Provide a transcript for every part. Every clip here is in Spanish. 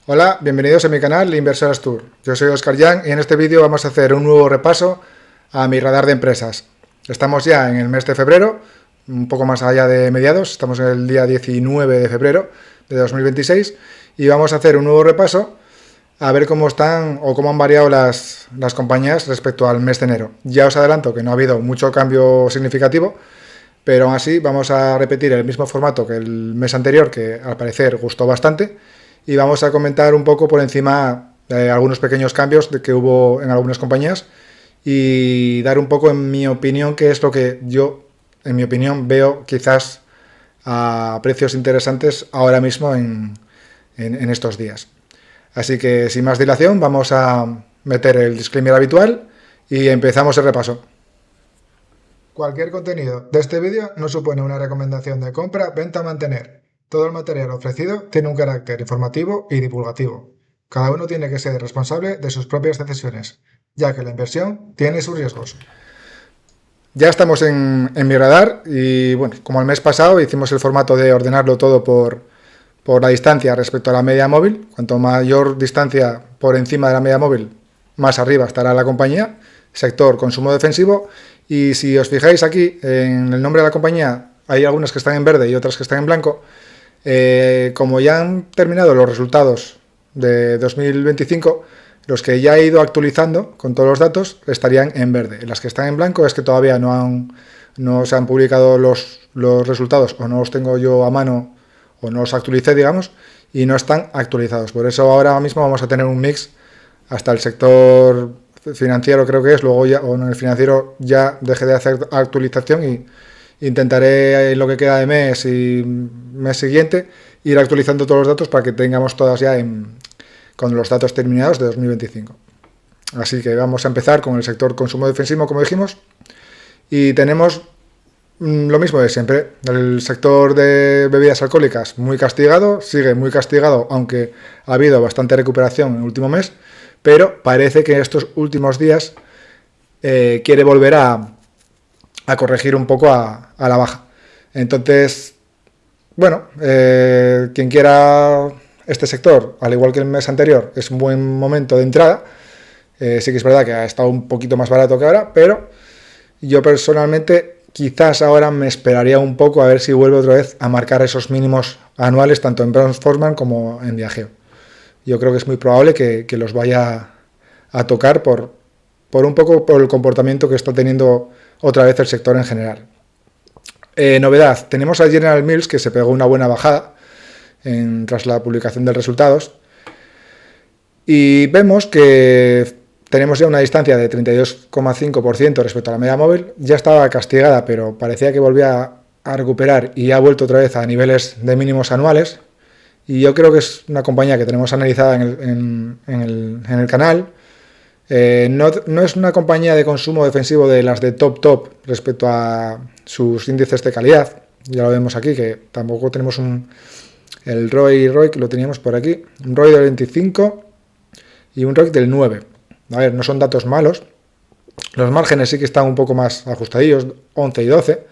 Hola, bienvenidos a mi canal Inversores Tour. Yo soy Oscar Yang y en este vídeo vamos a hacer un nuevo repaso a mi radar de empresas. Estamos ya en el mes de febrero, un poco más allá de mediados, estamos en el día 19 de febrero de 2026 y vamos a hacer un nuevo repaso a ver cómo están o cómo han variado las compañías respecto al mes de enero. Ya os adelanto que no ha habido mucho cambio significativo, pero aún así vamos a repetir el mismo formato que el mes anterior, que al parecer gustó bastante, y vamos a comentar un poco por encima algunos pequeños cambios que hubo en algunas compañías y dar un poco en mi opinión qué es lo que yo, en mi opinión, veo quizás a precios interesantes ahora mismo en estos días. Así que sin más dilación vamos a meter el disclaimer habitual y empezamos el repaso. Cualquier contenido de este vídeo no supone una recomendación de compra, venta o mantener. Todo el material ofrecido tiene un carácter informativo y divulgativo. Cada uno tiene que ser responsable de sus propias decisiones, ya que la inversión tiene sus riesgos. Ya estamos en mi radar y bueno, como el mes pasado hicimos el formato de ordenarlo todo por la distancia respecto a la media móvil. Cuanto mayor distancia por encima de la media móvil, más arriba estará la compañía. Sector consumo defensivo. Y si os fijáis aquí en el nombre de la compañía, hay algunas que están en verde y otras que están en blanco. Como ya han terminado los resultados de 2025, los que ya he ido actualizando con todos los datos estarían en verde. Las que están en blanco es que todavía no se han publicado los resultados, o no los tengo yo a mano, o no los actualicé, digamos, y no están actualizados. Por eso ahora mismo vamos a tener un mix hasta el sector financiero, creo que es, luego ya, o en el financiero ya dejé de hacer actualización y intentaré en lo que queda de mes y mes siguiente ir actualizando todos los datos para que tengamos todas ya con los datos terminados de 2025. Así que vamos a empezar con el sector consumo defensivo, como dijimos, y tenemos lo mismo de siempre. El sector de bebidas alcohólicas muy castigado, sigue muy castigado, aunque ha habido bastante recuperación en el último mes, pero parece que estos últimos días quiere volver a corregir un poco a la baja. Entonces, bueno, quien quiera este sector, al igual que el mes anterior, es un buen momento de entrada. Sí que es verdad que ha estado un poquito más barato que ahora, pero yo personalmente quizás ahora me esperaría un poco a ver si vuelve otra vez a marcar esos mínimos anuales, tanto en Brown-Forman como en Diageo. Yo creo que es muy probable que los vaya a tocar por un poco por el comportamiento que está teniendo otra vez el sector en general. Novedad, tenemos a General Mills, que se pegó una buena bajada tras la publicación de resultados, y vemos que tenemos ya una distancia de 32,5% respecto a la media móvil. Ya estaba castigada, pero parecía que volvía a recuperar y ha vuelto otra vez a niveles de mínimos anuales. Y yo creo que es una compañía que tenemos analizada en el canal. No es una compañía de consumo defensivo de las de top respecto a sus índices de calidad. Ya lo vemos aquí, que tampoco tenemos el ROI, que lo teníamos por aquí, un ROI del 25 y un ROI del 9. A ver, no son datos malos. Los márgenes sí que están un poco más ajustadillos, 11 y 12,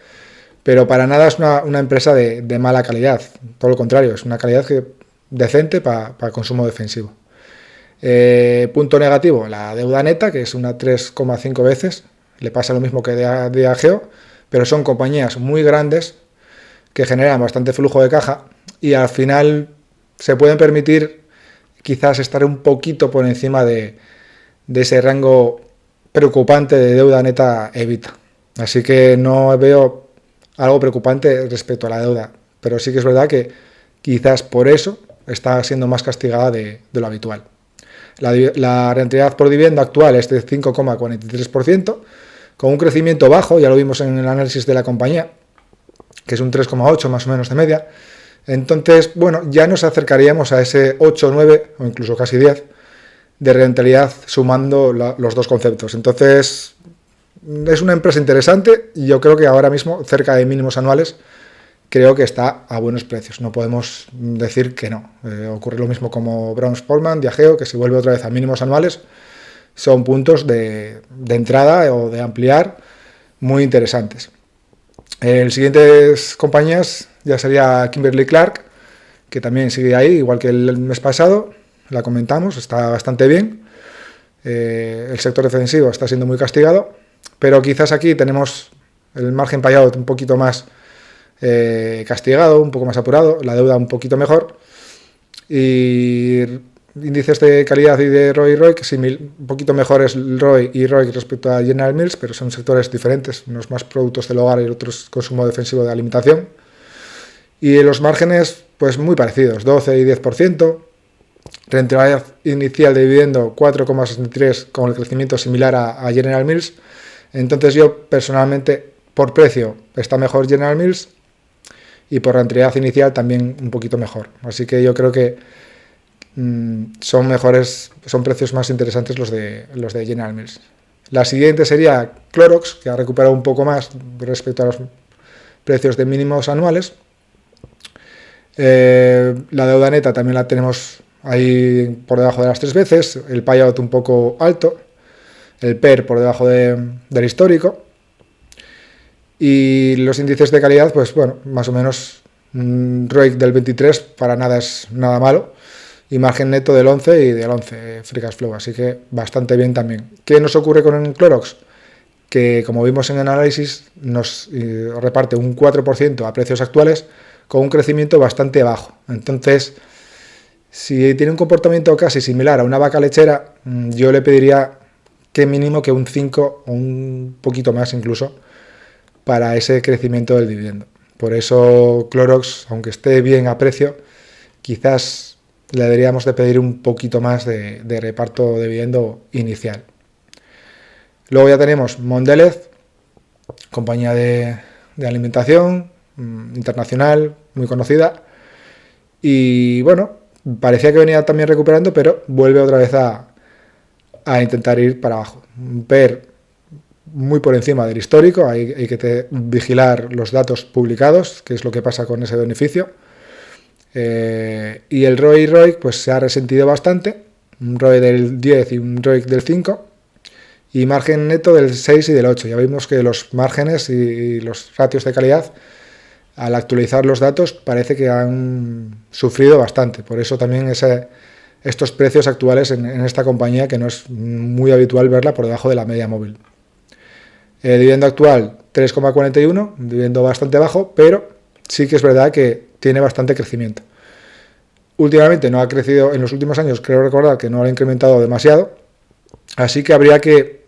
pero para nada es una empresa de mala calidad. Todo lo contrario, es una calidad decente para consumo defensivo. Punto negativo, la deuda neta, que es una 3,5 veces. Le pasa lo mismo que de Diageo, pero son compañías muy grandes que generan bastante flujo de caja y al final se pueden permitir quizás estar un poquito por encima de ese rango preocupante de deuda neta EBITDA. Así que no veo algo preocupante respecto a la deuda, pero sí que es verdad que quizás por eso está siendo más castigada de lo habitual. La rentabilidad por dividendo actual es de 5,43%, con un crecimiento bajo, ya lo vimos en el análisis de la compañía, que es un 3,8 más o menos de media. Entonces, bueno, ya nos acercaríamos a ese 8, 9 o incluso casi 10 de rentabilidad sumando los dos conceptos. Entonces, es una empresa interesante y yo creo que ahora mismo, cerca de mínimos anuales, creo que está a buenos precios. No podemos decir que no. Ocurre lo mismo como Brown-Forman, Diageo, que si vuelve otra vez a mínimos anuales, son puntos de entrada o de ampliar muy interesantes. El siguientes compañías ya sería Kimberly-Clark, que también sigue ahí, igual que el mes pasado. la comentamos, está bastante bien. El sector defensivo está siendo muy castigado, pero quizás aquí tenemos el margen payout un poquito más castigado, un poco más apurado, la deuda un poquito mejor, y índices de calidad y de ROI y ROIC, un poquito mejores ROI y ROIC respecto a General Mills, pero son sectores diferentes, unos más productos del hogar y otros consumo defensivo de alimentación. Y los márgenes, pues muy parecidos, 12 y 10%, rentabilidad inicial de dividendo 4,63 con el crecimiento similar a General Mills. Entonces yo personalmente, por precio, está mejor General Mills, y por rentabilidad inicial también un poquito mejor. Así que yo creo que son precios más interesantes los de General Mills. La siguiente sería Clorox, que ha recuperado un poco más respecto a los precios de mínimos anuales. La deuda neta también la tenemos ahí por debajo de las 3 veces, el payout un poco alto, el PER por debajo del histórico, y los índices de calidad, pues bueno, más o menos ROIC del 23 para nada es nada malo, y margen neto del 11 y del 11 free cash flow, así que bastante bien también. ¿Qué nos ocurre con el Clorox? Que como vimos en el análisis, nos reparte un 4% a precios actuales con un crecimiento bastante bajo. Entonces, si tiene un comportamiento casi similar a una vaca lechera, yo le pediría que mínimo que un 5 o un poquito más incluso para ese crecimiento del dividendo. Por eso Clorox, aunque esté bien a precio, quizás le deberíamos de pedir un poquito más de reparto de dividendo inicial. Luego ya tenemos Mondelez, compañía de alimentación internacional, muy conocida, y bueno, parecía que venía también recuperando, pero vuelve otra vez a intentar ir para abajo. Un PER muy por encima del histórico, hay que vigilar los datos publicados, que es lo que pasa con ese beneficio. Y el ROI y ROIC pues se ha resentido bastante, un ROI del 10 y un ROIC del 5, y margen neto del 6 y del 8. Ya vimos que los márgenes y los ratios de calidad, al actualizar los datos, parece que han sufrido bastante. Por eso también estos precios actuales en esta compañía, que no es muy habitual verla por debajo de la media móvil. El dividendo actual 3,41, un dividendo bastante bajo, pero sí que es verdad que tiene bastante crecimiento. Últimamente no ha crecido, en los últimos años creo recordar que no lo ha incrementado demasiado, así que habría que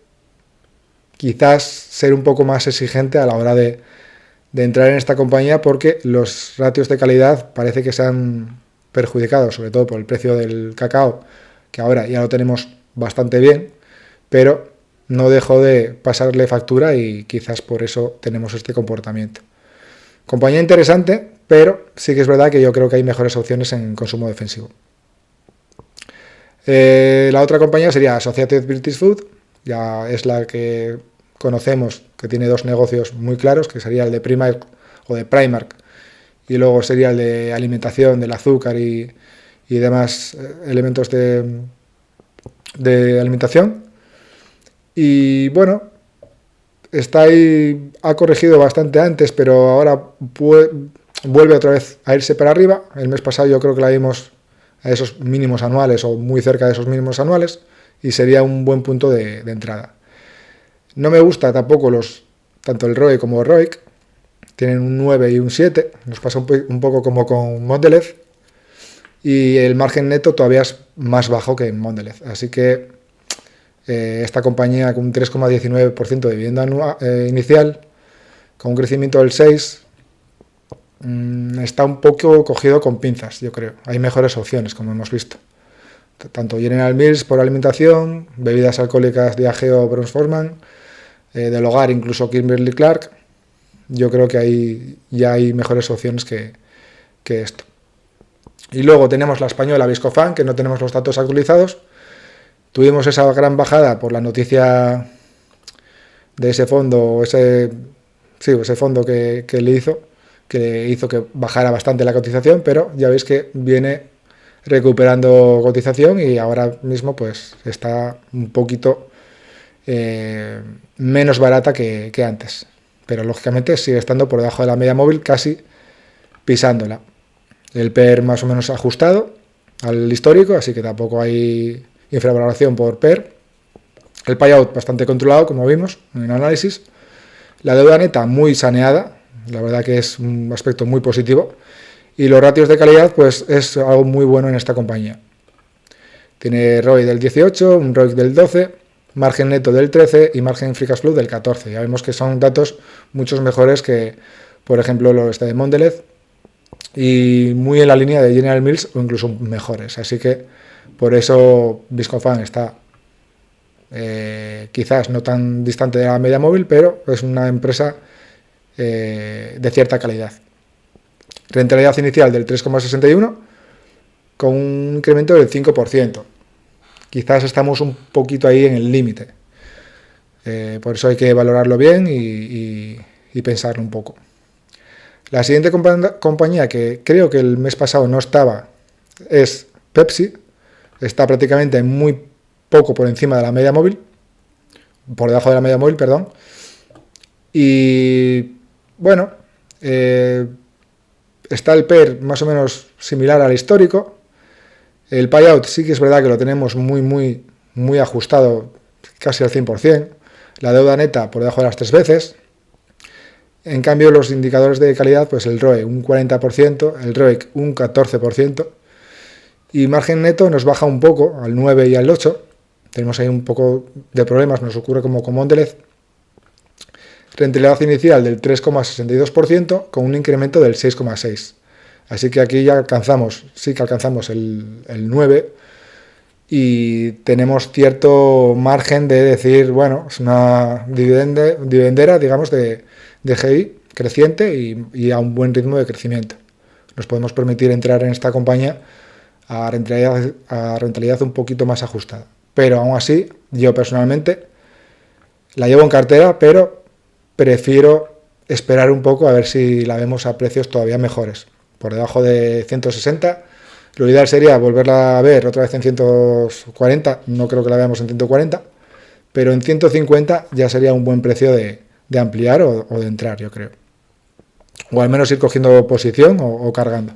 quizás ser un poco más exigente a la hora de entrar en esta compañía, porque los ratios de calidad parece que se han perjudicado, sobre todo por el precio del cacao, que ahora ya lo tenemos bastante bien, pero no dejó de pasarle factura y quizás por eso tenemos este comportamiento. Compañía interesante, pero sí que es verdad que yo creo que hay mejores opciones en consumo defensivo. La otra compañía sería Associated British Food, ya es la que conocemos, que tiene dos negocios muy claros, que sería el de Primark y luego sería el de alimentación, del azúcar y demás elementos de alimentación. Y bueno, está ahí, ha corregido bastante antes, pero ahora vuelve otra vez a irse para arriba. El mes pasado yo creo que la vimos a esos mínimos anuales o muy cerca de esos mínimos anuales, y sería un buen punto de entrada. No me gusta tampoco tanto el ROE como el ROIC, tienen un 9 y un 7, nos pasa un poco como con Mondelez, y el margen neto todavía es más bajo que en Mondelez, así que esta compañía con un 3,19% de dividendo anual, inicial, con un crecimiento del 6%, está un poco cogido con pinzas, yo creo. Hay mejores opciones, como hemos visto. Tanto General Mills por alimentación, bebidas alcohólicas Diageo, Brown-Forman, del hogar incluso Kimberly-Clark. Yo creo que ahí ya hay mejores opciones que esto. Y luego tenemos la española Viscofan, que no tenemos los datos actualizados. Tuvimos esa gran bajada por la noticia de ese fondo, ese fondo que hizo que bajara bastante la cotización, pero ya veis que viene recuperando cotización y ahora mismo pues está un poquito menos barata que antes, pero lógicamente sigue estando por debajo de la media móvil, casi pisándola. El PER más o menos ajustado al histórico, así que tampoco hay infravaloración por PER. El payout bastante controlado, como vimos en el análisis. La deuda neta muy saneada, la verdad que es un aspecto muy positivo. Y los ratios de calidad, pues es algo muy bueno en esta compañía. Tiene ROI del 18, un ROIC del 12, margen neto del 13 y margen free cash flow del 14. Ya vemos que son datos muchos mejores que, por ejemplo, los de Mondelez y muy en la línea de General Mills o incluso mejores. Así que por eso Viscofan está quizás no tan distante de la media móvil, pero es una empresa de cierta calidad. Rentabilidad inicial del 3,61 con un incremento del 5%. Quizás estamos un poquito ahí en el límite. Por eso hay que valorarlo bien y pensarlo un poco. La siguiente compañía que creo que el mes pasado no estaba es Pepsi. Está prácticamente muy poco por encima de la media móvil. Por debajo de la media móvil, perdón. Y bueno, está el PER más o menos similar al histórico. El payout sí que es verdad que lo tenemos muy ajustado, casi al 100%. La deuda neta por debajo de las 3 veces. En cambio, los indicadores de calidad, pues el ROE un 40%, el ROIC un 14%. Y margen neto nos baja un poco, al 9 y al 8. Tenemos ahí un poco de problemas, nos ocurre como con Mondelez. Rentabilidad inicial del 3,62% con un incremento del 6,6%. Así que aquí ya sí que alcanzamos el 9 y tenemos cierto margen de decir, bueno, es una dividendera, digamos, de GI creciente y a un buen ritmo de crecimiento. Nos podemos permitir entrar en esta compañía a rentabilidad un poquito más ajustada. Pero aún así, yo personalmente la llevo en cartera, pero prefiero esperar un poco a ver si la vemos a precios todavía mejores. Por debajo de 160, lo ideal sería volverla a ver otra vez en 140, no creo que la veamos en 140, pero en 150 ya sería un buen precio de ampliar o de entrar, yo creo. O al menos ir cogiendo posición o cargando.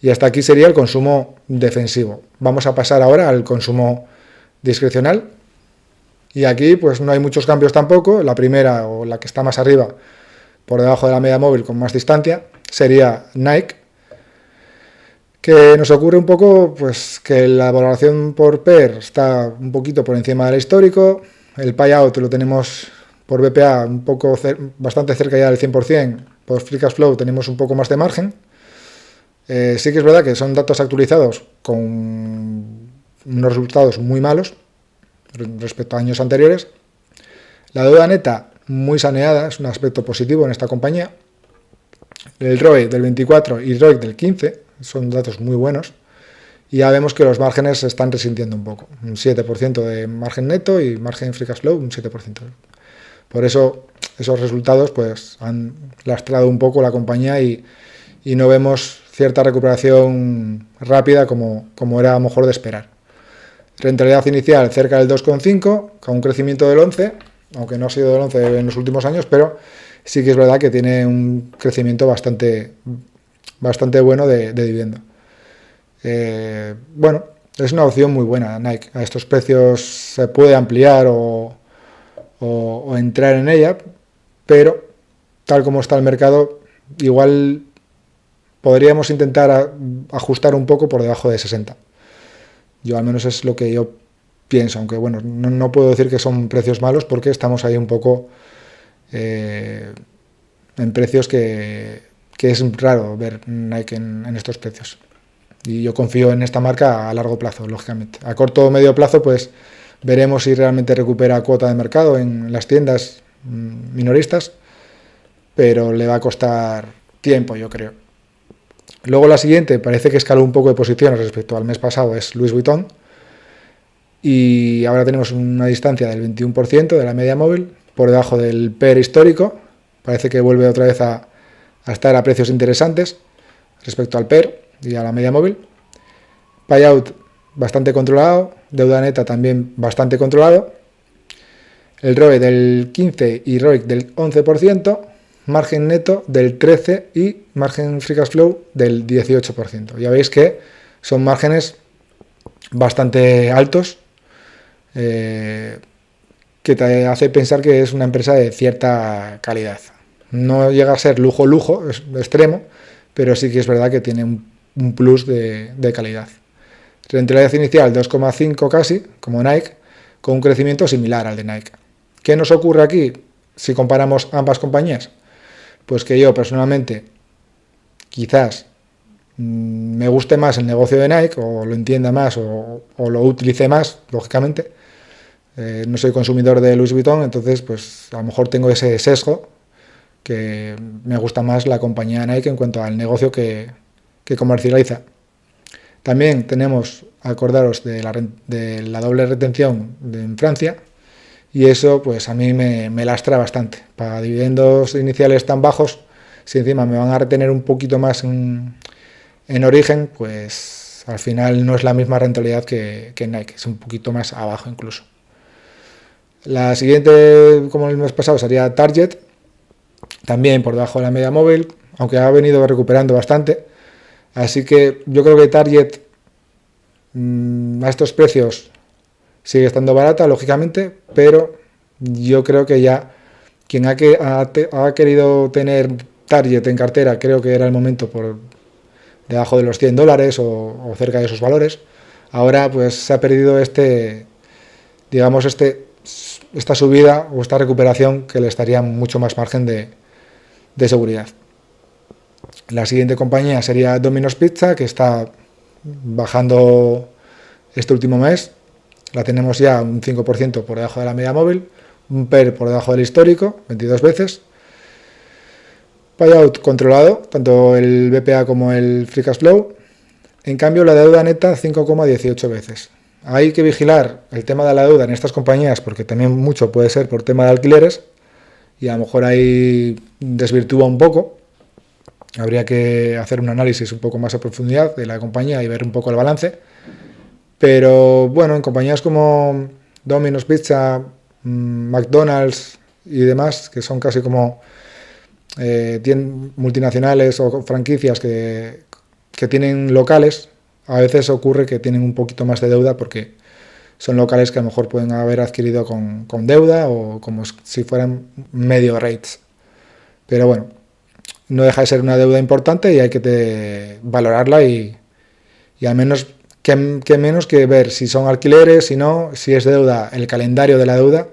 Y hasta aquí sería el consumo defensivo. Vamos a pasar ahora al consumo discrecional. Y aquí pues no hay muchos cambios tampoco. La primera, o la que está más arriba, por debajo de la media móvil con más distancia, sería Nike, que nos ocurre un poco pues que la valoración por PER está un poquito por encima del histórico, el payout lo tenemos por BPA un poco bastante cerca ya del 100%, por free cash flow tenemos un poco más de margen. Sí que es verdad que son datos actualizados con unos resultados muy malos respecto a años anteriores. La deuda neta muy saneada, es un aspecto positivo en esta compañía. El ROE del 24 y ROIC del 15 son datos muy buenos. Y ya vemos que los márgenes se están resintiendo un poco. Un 7% de margen neto y margen free cash flow un 7%. Por eso esos resultados pues han lastrado un poco la compañía y no vemos cierta recuperación rápida como era a lo mejor de esperar. Rentabilidad inicial cerca del 2,5 con un crecimiento del 11, aunque no ha sido del 11 en los últimos años, pero sí que es verdad que tiene un crecimiento bastante bueno de dividendo. Bueno, es una opción muy buena Nike. A estos precios se puede ampliar o entrar en ella, pero tal como está el mercado, igual podríamos intentar ajustar un poco por debajo de 60. Yo al menos es lo que yo pienso, aunque bueno, no puedo decir que son precios malos porque estamos ahí un poco en precios que es raro ver Nike en estos precios. Y yo confío en esta marca a largo plazo, lógicamente. A corto o medio plazo, pues veremos si realmente recupera cuota de mercado en las tiendas minoristas, pero le va a costar tiempo, yo creo. Luego la siguiente, parece que escaló un poco de posiciones respecto al mes pasado, es Louis Vuitton. Y ahora tenemos una distancia del 21% de la media móvil, por debajo del PER histórico. Parece que vuelve otra vez a estar a precios interesantes respecto al PER y a la media móvil. Payout bastante controlado, deuda neta también bastante controlado. El ROE del 15 y ROIC del 11%, margen neto del 13% y margen free cash flow del 18%. Ya veis que son márgenes bastante altos, que te hace pensar que es una empresa de cierta calidad. No llega a ser lujo extremo, pero sí que es verdad que tiene un plus de calidad. Rentabilidad inicial 2,5 casi, como Nike, con un crecimiento similar al de Nike. ¿Qué nos ocurre aquí si comparamos ambas compañías? Pues que yo personalmente quizás me guste más el negocio de Nike, o lo entienda más, o lo utilice más, lógicamente. No soy consumidor de Louis Vuitton, entonces pues a lo mejor tengo ese sesgo, que me gusta más la compañía Nike en cuanto al negocio que comercializa. También tenemos, acordaros, de la doble retención en Francia, y eso pues a mí me lastra bastante. Para dividendos iniciales tan bajos, si encima me van a retener un poquito más en origen, pues al final no es la misma rentabilidad que Nike, es un poquito más abajo incluso. La siguiente, como el mes pasado, sería Target, también por debajo de la media móvil, aunque ha venido recuperando bastante. Así que yo creo que Target a estos precios sigue estando barata, lógicamente, pero yo creo que ya quien ha querido tener Target en cartera, creo que era el momento por debajo de los $100 o cerca de esos valores. Ahora pues se ha perdido digamos esta subida o esta recuperación que le estaría mucho más margen de seguridad. La siguiente compañía sería Domino's Pizza, que está bajando este último mes. La tenemos ya un 5% por debajo de la media móvil, un PER por debajo del histórico, 22 veces. Payout controlado, tanto el BPA como el Free Cash Flow. En cambio, la deuda neta 5,18 veces. Hay que vigilar el tema de la deuda en estas compañías, porque también mucho puede ser por tema de alquileres, y a lo mejor ahí desvirtúa un poco. Habría que hacer un análisis un poco más a profundidad de la compañía y ver un poco el balance. Pero bueno, en compañías como Domino's Pizza, McDonald's y demás, que son casi como multinacionales o franquicias que tienen locales, a veces ocurre que tienen un poquito más de deuda porque son locales que a lo mejor pueden haber adquirido con deuda o como si fueran medio rates. Pero bueno, no deja de ser una deuda importante y hay que valorarla y al menos que menos que ver si son alquileres, si no, si es deuda, el calendario de la deuda.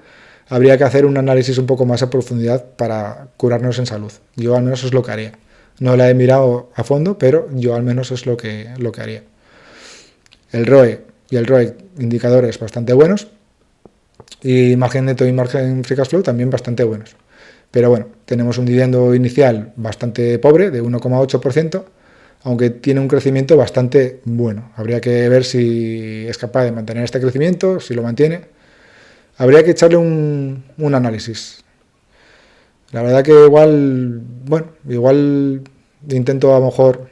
Habría que hacer un análisis un poco más a profundidad para curarnos en salud. Yo al menos es lo que haría. No la he mirado a fondo, pero yo al menos es lo que haría. El ROE y el ROIC, indicadores bastante buenos, y margen neto y margen free cash flow también bastante buenos. Pero bueno, tenemos un dividendo inicial bastante pobre, de 1,8%, aunque tiene un crecimiento bastante bueno. Habría que ver si es capaz de mantener este crecimiento, si lo mantiene. Habría que echarle un análisis. La verdad que igual intento a lo mejor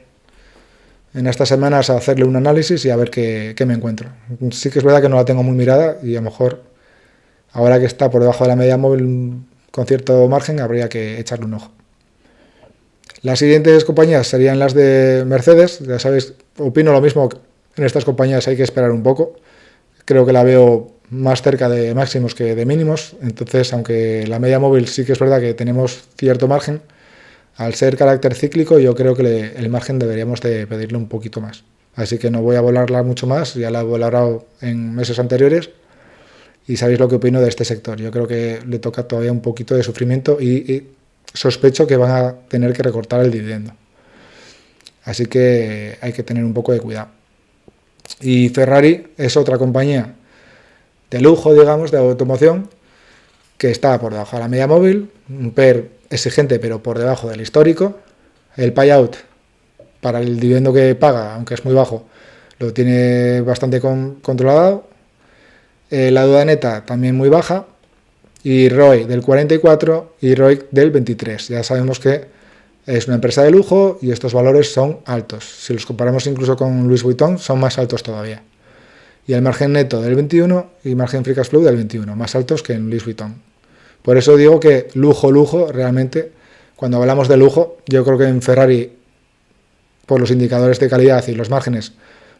en estas semanas hacerle un análisis y a ver qué me encuentro. Sí que es verdad que no la tengo muy mirada y a lo mejor ahora que está por debajo de la media móvil con cierto margen habría que echarle un ojo. Las siguientes compañías serían las de Mercedes. Ya sabéis, opino lo mismo, en estas compañías hay que esperar un poco. Creo que la veo más cerca de máximos que de mínimos, entonces aunque la media móvil sí que es verdad que tenemos cierto margen, al ser carácter cíclico yo creo que el margen deberíamos de pedirle un poquito más. Así que no voy a volarla mucho más, ya la he valorado en meses anteriores y sabéis lo que opino de este sector. Yo creo que le toca todavía un poquito de sufrimiento y sospecho que van a tener que recortar el dividendo. Así que hay que tener un poco de cuidado. Y Ferrari es otra compañía de lujo, digamos, de automoción, que está por debajo de la media móvil, un PER exigente pero por debajo del histórico. El payout para el dividendo que paga, aunque es muy bajo, lo tiene bastante controlado. La deuda neta también muy baja, y ROE del 44 y ROIC del 23. Ya sabemos que es una empresa de lujo y estos valores son altos. Si los comparamos incluso con Louis Vuitton, son más altos todavía. Y el margen neto del 21 y margen free cash flow del 21, más altos que en Louis Vuitton. Por eso digo que lujo, realmente, cuando hablamos de lujo, yo creo que en Ferrari, por los indicadores de calidad y los márgenes,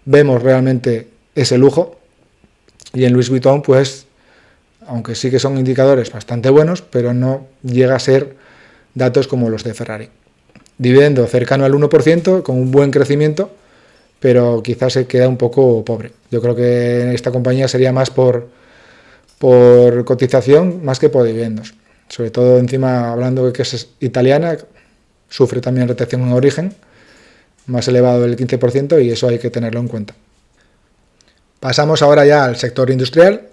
vemos realmente ese lujo. Y en Louis Vuitton, pues, aunque sí que son indicadores bastante buenos, pero no llega a ser datos como los de Ferrari. Dividendo cercano al 1%, con un buen crecimiento, pero quizás se queda un poco pobre. Yo creo que esta compañía sería más por cotización más que por dividendos. Sobre todo encima, hablando de que es italiana, sufre también retención en origen, más elevado del 15%, y eso hay que tenerlo en cuenta. Pasamos ahora ya al sector industrial,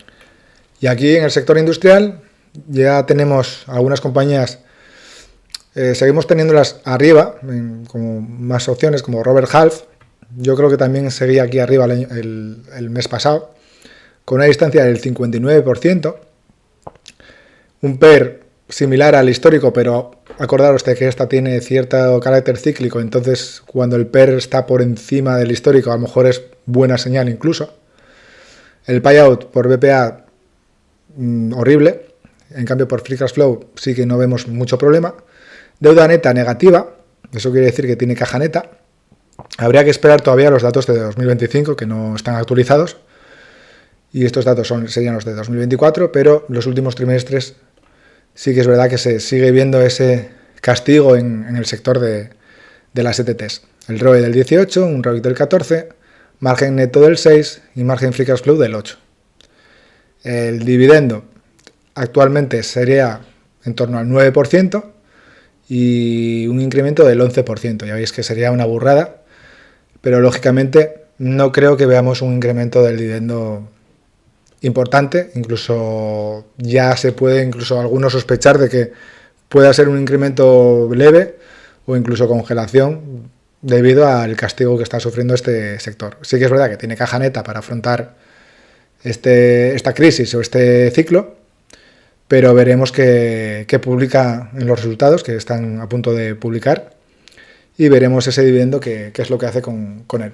y aquí en el sector industrial ya tenemos algunas compañías, seguimos teniéndolas arriba, como más opciones, como Robert Half. Yo creo que también seguía aquí arriba el mes pasado, con una distancia del 59%, un PER similar al histórico, pero acordaros de que esta tiene cierto carácter cíclico, entonces cuando el PER está por encima del histórico, a lo mejor es buena señal incluso. El payout por BPA, horrible, en cambio por free cash flow sí que no vemos mucho problema. Deuda neta negativa, eso quiere decir que tiene caja neta. Habría que esperar todavía los datos de 2025, que no están actualizados, y estos datos serían los de 2024, pero los últimos trimestres sí que es verdad que se sigue viendo ese castigo en el sector de las ETTs. El ROE del 18, un ROIC del 14, margen neto del 6 y margen free cash flow del 8. El dividendo actualmente sería en torno al 9% y un incremento del 11%. Ya veis que sería una burrada, pero lógicamente no creo que veamos un incremento del dividendo importante. Incluso ya se puede algunos sospechar de que pueda ser un incremento leve o incluso congelación debido al castigo que está sufriendo este sector. Sí que es verdad que tiene caja neta para afrontar esta crisis o este ciclo, pero veremos qué publica en los resultados que están a punto de publicar y veremos ese dividendo qué es lo que hace con él.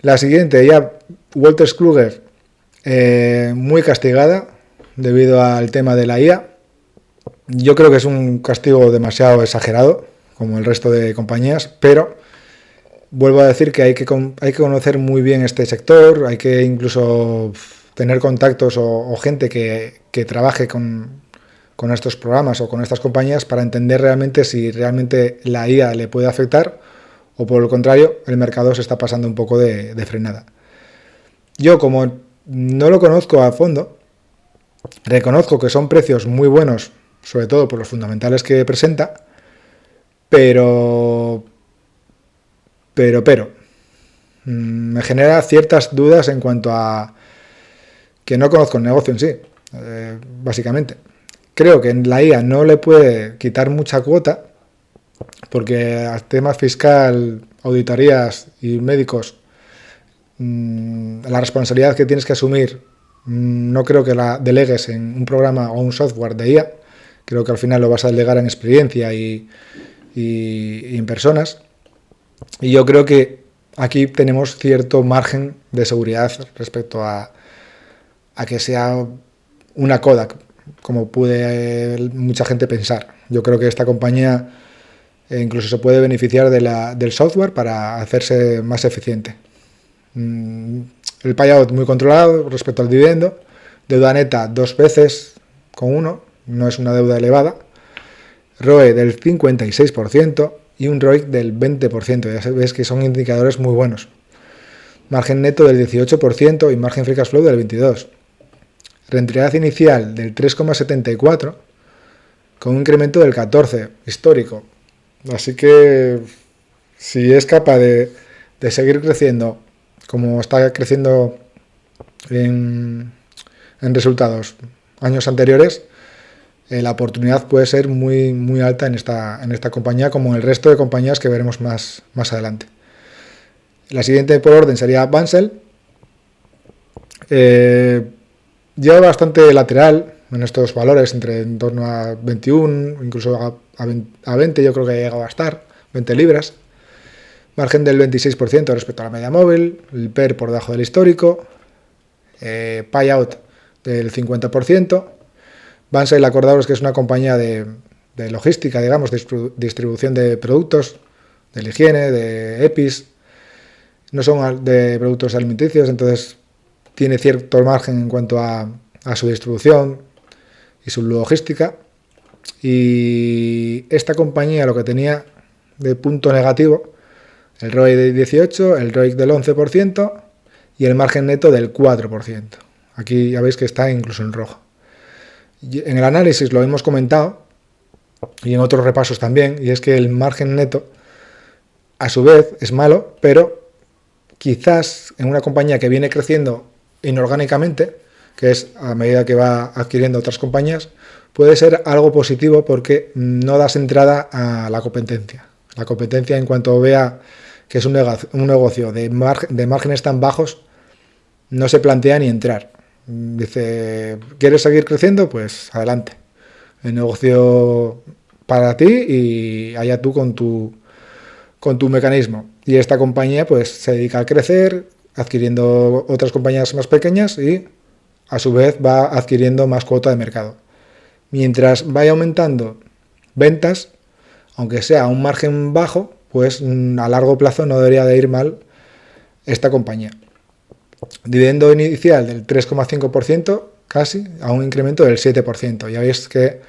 La siguiente, ya Wolters Kluwer, muy castigada debido al tema de la IA. Yo creo que es un castigo demasiado exagerado, como el resto de compañías, pero vuelvo a decir que hay que conocer muy bien este sector, hay que incluso tener contactos o gente que trabaje con estos programas o con estas compañías para entender realmente si realmente la IA le puede afectar o por el contrario el mercado se está pasando un poco de frenada. Yo, como no lo conozco a fondo, reconozco que son precios muy buenos, sobre todo por los fundamentales que presenta, pero me genera ciertas dudas en cuanto a que no conozco el negocio en sí, básicamente. Creo que en la IA no le puede quitar mucha cuota, porque al tema fiscal, auditorías y médicos, la responsabilidad que tienes que asumir no creo que la delegues en un programa o un software de IA. Creo que al final lo vas a delegar en experiencia y en personas. Y yo creo que aquí tenemos cierto margen de seguridad respecto a que sea una Kodak, como puede mucha gente pensar. Yo creo que esta compañía incluso se puede beneficiar del software para hacerse más eficiente. El payout muy controlado respecto al dividendo, deuda neta 2 veces con 1, no es una deuda elevada, ROE del 56% y un ROIC del 20%, ya ves que son indicadores muy buenos. Margen neto del 18% y margen free cash flow del 22%. Rentabilidad inicial del 3,74 con un incremento del 14 histórico. Así que si es capaz de seguir creciendo como está creciendo en resultados años anteriores, la oportunidad puede ser muy, muy alta en esta compañía, como en el resto de compañías que veremos más adelante. La siguiente por orden sería Bunzl. Lleva bastante lateral en estos valores, en torno a 21, incluso a 20 yo creo que ha llegado a estar, 20 libras. Margen del 26% respecto a la media móvil, el PER por debajo del histórico, payout del 50%. Bunzl, acordaros que es una compañía de logística, digamos, de distribución de productos, de la higiene, de EPIs, no son de productos alimenticios, entonces tiene cierto margen en cuanto a su distribución y su logística. Y esta compañía lo que tenía de punto negativo, el ROI de 18, el ROIC del 11% y el margen neto del 4%. Aquí ya veis que está incluso en rojo. En el análisis lo hemos comentado y en otros repasos también, y es que el margen neto a su vez es malo, pero quizás en una compañía que viene creciendo inorgánicamente, que es a medida que va adquiriendo otras compañías, puede ser algo positivo porque no das entrada a la competencia. La competencia, en cuanto vea que es un negocio de márgenes tan bajos, no se plantea ni entrar. Dice, ¿quieres seguir creciendo? Pues adelante. El negocio para ti y allá tú con tu mecanismo. Y esta compañía pues se dedica a crecer, adquiriendo otras compañías más pequeñas y a su vez va adquiriendo más cuota de mercado. Mientras vaya aumentando ventas, aunque sea a un margen bajo, pues a largo plazo no debería de ir mal esta compañía. Dividendo inicial del 3,5%, casi, a un incremento del 7%. Ya veis que,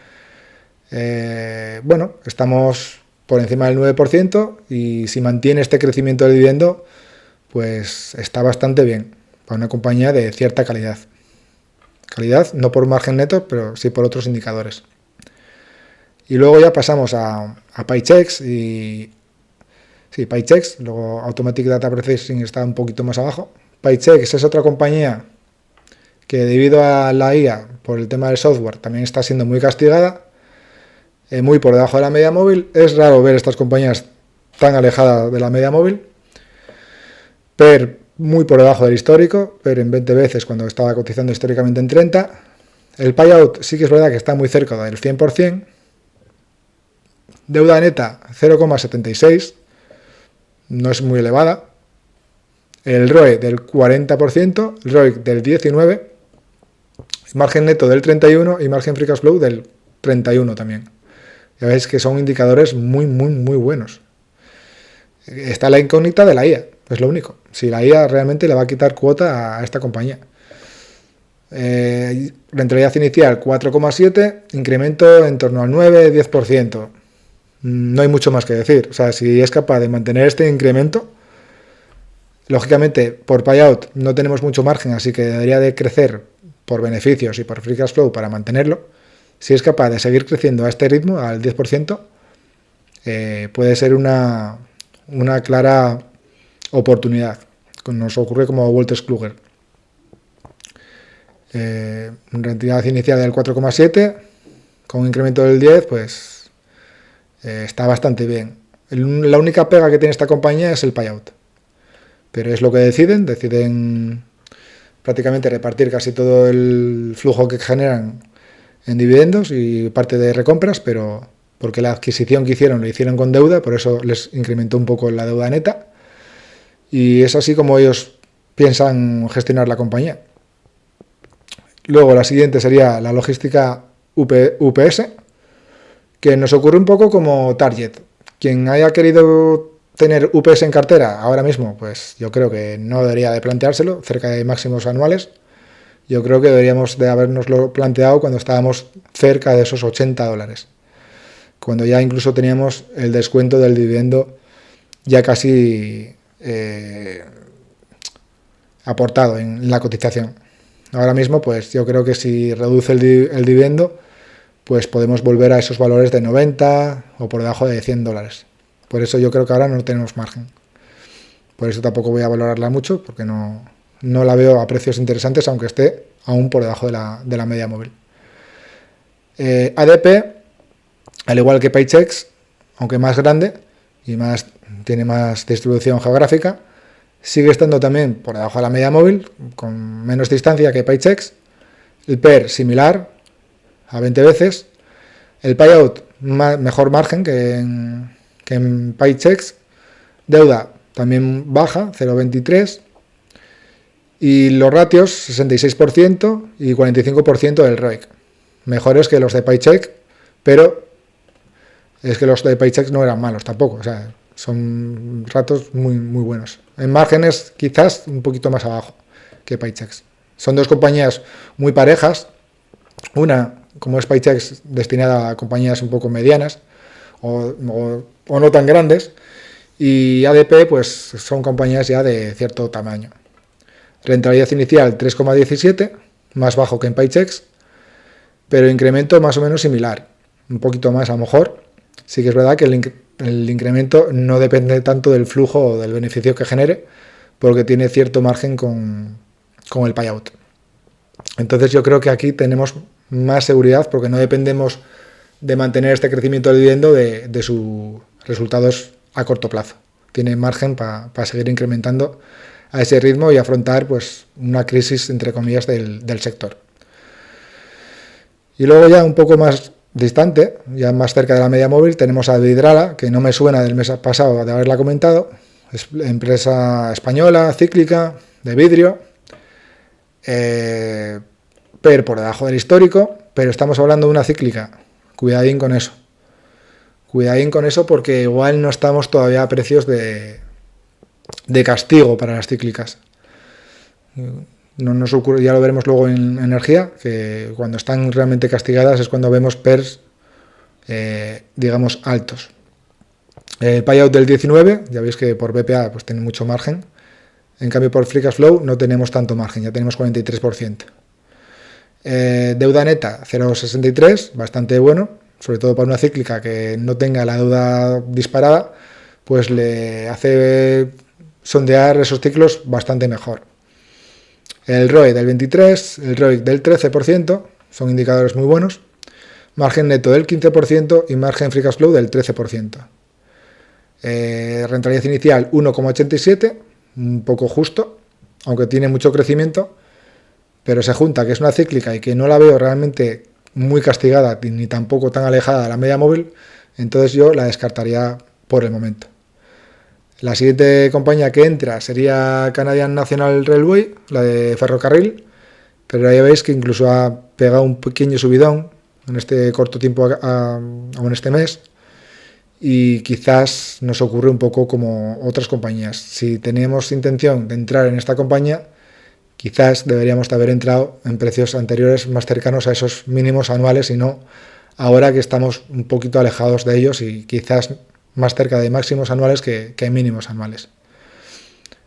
bueno, estamos por encima del 9% y si mantiene este crecimiento del dividendo, pues está bastante bien para una compañía de cierta calidad. Calidad no por margen neto, pero sí por otros indicadores. Y luego ya pasamos a Paychex y... Sí, Paychex, luego Automatic Data Processing está un poquito más abajo. Paychex es otra compañía que debido a la IA, por el tema del software, también está siendo muy castigada, muy por debajo de la media móvil. Es raro ver estas compañías tan alejadas de la media móvil. PER muy por debajo del histórico, PER en 20 veces cuando estaba cotizando históricamente en 30. El payout sí que es verdad que está muy cerca del 100%. Deuda neta 0,76, no es muy elevada. El ROE del 40%, el ROIC del 19%, margen neto del 31% y margen free cash flow del 31% también. Ya veis que son indicadores muy buenos. Está la incógnita de la IA, es lo único. Si la IA realmente le va a quitar cuota a esta compañía. Rentabilidad inicial 4,7, incremento en torno al 9-10%. No hay mucho más que decir. O sea, si es capaz de mantener este incremento, lógicamente por payout no tenemos mucho margen, así que debería de crecer por beneficios y por free cash flow para mantenerlo. Si es capaz de seguir creciendo a este ritmo, al 10%, puede ser una clara oportunidad. Nos ocurre como Wolters Kluwer. Rentabilidad inicial del 4,7, con un incremento del 10, pues está bastante bien. La única pega que tiene esta compañía es el payout. Pero es lo que deciden prácticamente repartir casi todo el flujo que generan en dividendos y parte de recompras, pero porque la adquisición que hicieron lo hicieron con deuda, por eso les incrementó un poco la deuda neta. Y es así como ellos piensan gestionar la compañía. Luego la siguiente sería la logística UPS, que nos ocurre un poco como Target. Quien haya querido tener UPS en cartera ahora mismo, pues yo creo que no debería de planteárselo, cerca de máximos anuales. Yo creo que deberíamos de habernoslo planteado cuando estábamos cerca de esos $80, cuando ya incluso teníamos el descuento del dividendo ya casi aportado en la cotización. Ahora mismo, pues yo creo que si reduce el dividendo, pues podemos volver a esos valores de 90 o por debajo de $100. Por eso yo creo que ahora no tenemos margen. Por eso tampoco voy a valorarla mucho, porque no la veo a precios interesantes, aunque esté aún por debajo de la media móvil. ADP, al igual que Paychex, aunque más grande y tiene más distribución geográfica, sigue estando también por debajo de la media móvil, con menos distancia que Paychex. El PER similar, a 20 veces. El payout, mejor margen que en Paychex. Deuda también baja, 0,23. Y los ratios, 66% y 45% del ROIC. Mejores que los de Paychex, pero es que los de Paychex no eran malos tampoco. O sea, son ratos muy buenos. en márgenes quizás un poquito más abajo que Paychex. Son dos compañías muy parejas, una como es Paychex destinada a compañías un poco medianas o no tan grandes, y ADP pues son compañías ya de cierto tamaño. Rentabilidad inicial 3,17, más bajo que en Paychex, pero incremento más o menos similar, un poquito más a lo mejor. Sí que es verdad que el incremento no depende tanto del flujo o del beneficio que genere, porque tiene cierto margen con el payout. Entonces yo creo que aquí tenemos más seguridad porque no dependemos de mantener este crecimiento del dividendo de sus resultados a corto plazo. Tiene margen para seguir incrementando a ese ritmo y afrontar pues una crisis, entre comillas, del sector. Y luego ya un poco más distante, ya más cerca de la media móvil, tenemos a Vidrala, que no me suena del mes pasado de haberla comentado. Es empresa española, cíclica, de vidrio, PER por debajo del histórico, pero estamos hablando de una cíclica. Cuidadín con eso. Cuidadín con eso porque igual no estamos todavía a precios de castigo para las cíclicas. No nos ocurre, ya lo veremos luego en energía, que cuando están realmente castigadas es cuando vemos PERs, digamos, altos. El payout del 19, ya veis que por BPA pues tiene mucho margen. En cambio por Free Cash Flow no tenemos tanto margen, ya tenemos 43%. Deuda neta 0,63, bastante bueno, sobre todo para una cíclica que no tenga la deuda disparada, pues le hace sondear esos ciclos bastante mejor. El ROE del 23, el ROIC del 13%, son indicadores muy buenos. Margen neto del 15% y margen Free Cash Flow del 13%. Rentabilidad inicial 1,87, un poco justo, aunque tiene mucho crecimiento, pero se junta que es una cíclica y que no la veo realmente muy castigada ni tampoco tan alejada de la media móvil, entonces yo la descartaría por el momento. La siguiente compañía que entra sería Canadian National Railway, la de ferrocarril, pero ya veis que incluso ha pegado un pequeño subidón en este corto tiempo o en este mes, y quizás nos ocurre un poco como otras compañías. Si tenemos intención de entrar en esta compañía, quizás deberíamos de haber entrado en precios anteriores más cercanos a esos mínimos anuales y no ahora que estamos un poquito alejados de ellos y quizás más cerca de máximos anuales que mínimos anuales.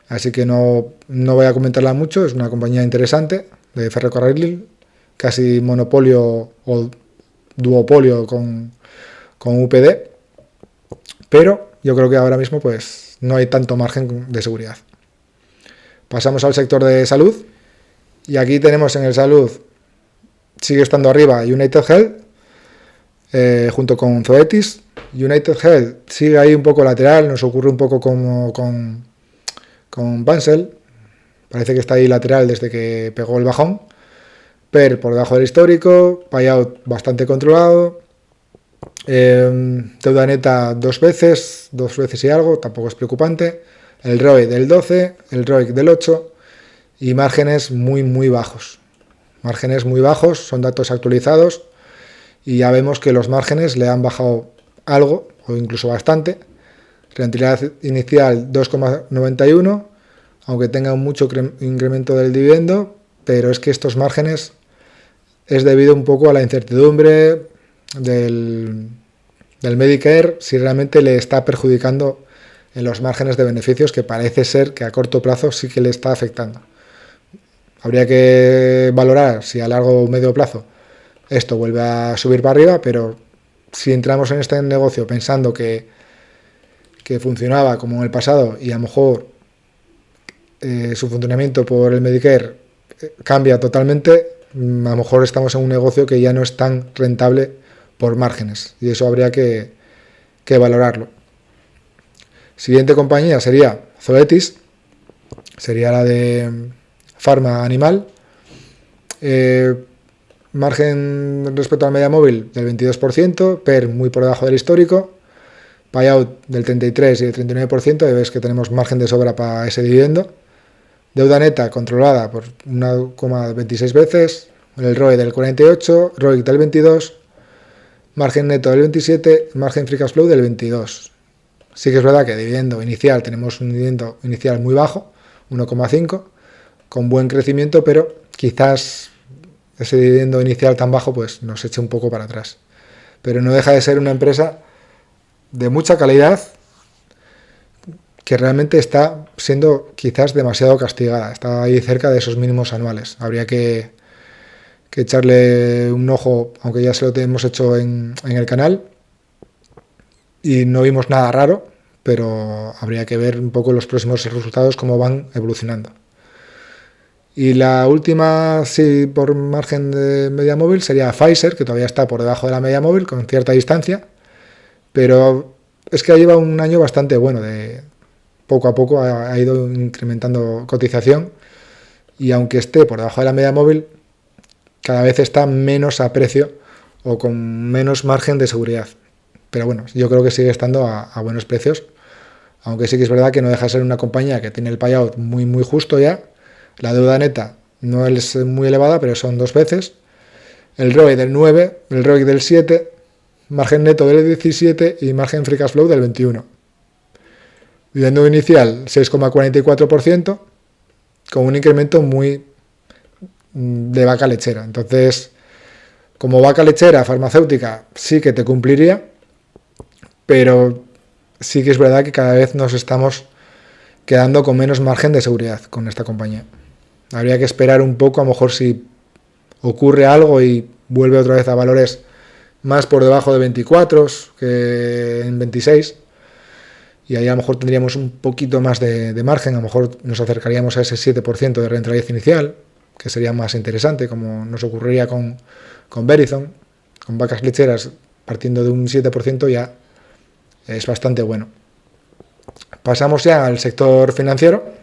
Así que no voy a comentarla mucho, es una compañía interesante de ferrocarril, casi monopolio o duopolio con UPD, pero yo creo que ahora mismo pues no hay tanto margen de seguridad. Pasamos al sector de salud y aquí tenemos en el salud, sigue estando arriba United Health, junto con Zoetis. United Health sigue ahí un poco lateral, nos ocurre un poco como con Bansell, parece que está ahí lateral desde que pegó el bajón. PER por debajo del histórico, payout bastante controlado, deuda neta dos veces y algo, tampoco es preocupante. El ROE del 12, el ROIC del 8 y márgenes muy bajos. Márgenes muy bajos, son datos actualizados y ya vemos que los márgenes le han bajado algo o incluso bastante. Rentabilidad inicial 2,91, aunque tenga mucho incremento del dividendo, pero es que estos márgenes es debido un poco a la incertidumbre del Medicare, si realmente le está perjudicando en los márgenes de beneficios, que parece ser que a corto plazo sí que le está afectando. Habría que valorar si a largo o medio plazo esto vuelve a subir para arriba, pero si entramos en este negocio pensando que funcionaba como en el pasado y a lo mejor su funcionamiento por el Medicare cambia totalmente, a lo mejor estamos en un negocio que ya no es tan rentable por márgenes y eso habría que valorarlo. Siguiente compañía sería Zoetis, sería la de Pharma Animal. Margen respecto a la media móvil del 22%, PER muy por debajo del histórico, payout del 33% y del 39%, y ves que tenemos margen de sobra para ese dividendo. Deuda neta controlada por 1,26 veces, el ROE del 48%, ROIC del 22%, margen neto del 27%, margen Free Cash Flow del 22%. Sí que es verdad que dividendo inicial tenemos un dividendo inicial muy bajo, 1,5, con buen crecimiento, pero quizás ese dividendo inicial tan bajo pues nos eche un poco para atrás. Pero no deja de ser una empresa de mucha calidad que realmente está siendo quizás demasiado castigada. Está ahí cerca de esos mínimos anuales. Habría que echarle un ojo, aunque ya se lo hemos hecho en el canal y no vimos nada raro, pero habría que ver un poco los próximos resultados, cómo van evolucionando. Y la última, sí, por margen de media móvil, sería Pfizer, que todavía está por debajo de la media móvil, con cierta distancia, pero es que lleva un año bastante bueno, de poco a poco ha ido incrementando cotización, y aunque esté por debajo de la media móvil, cada vez está menos a precio o con menos margen de seguridad. Pero bueno, yo creo que sigue estando a buenos precios, aunque sí que es verdad que no deja de ser una compañía que tiene el payout muy justo ya. La deuda neta no es muy elevada, pero son 2 veces. El ROE del 9, el ROIC del 7, margen neto del 17 y margen free cash flow del 21. Dividendo inicial 6,44%, con un incremento muy de vaca lechera. Entonces, como vaca lechera farmacéutica sí que te cumpliría, pero sí que es verdad que cada vez nos estamos quedando con menos margen de seguridad con esta compañía. Habría que esperar un poco, a lo mejor si ocurre algo y vuelve otra vez a valores más por debajo de 24 que en 26, y ahí a lo mejor tendríamos un poquito más de margen, a lo mejor nos acercaríamos a ese 7% de rentabilidad inicial, que sería más interesante, como nos ocurriría con Verizon, con vacas lecheras partiendo de un 7% ya es bastante bueno. Pasamos ya al sector financiero.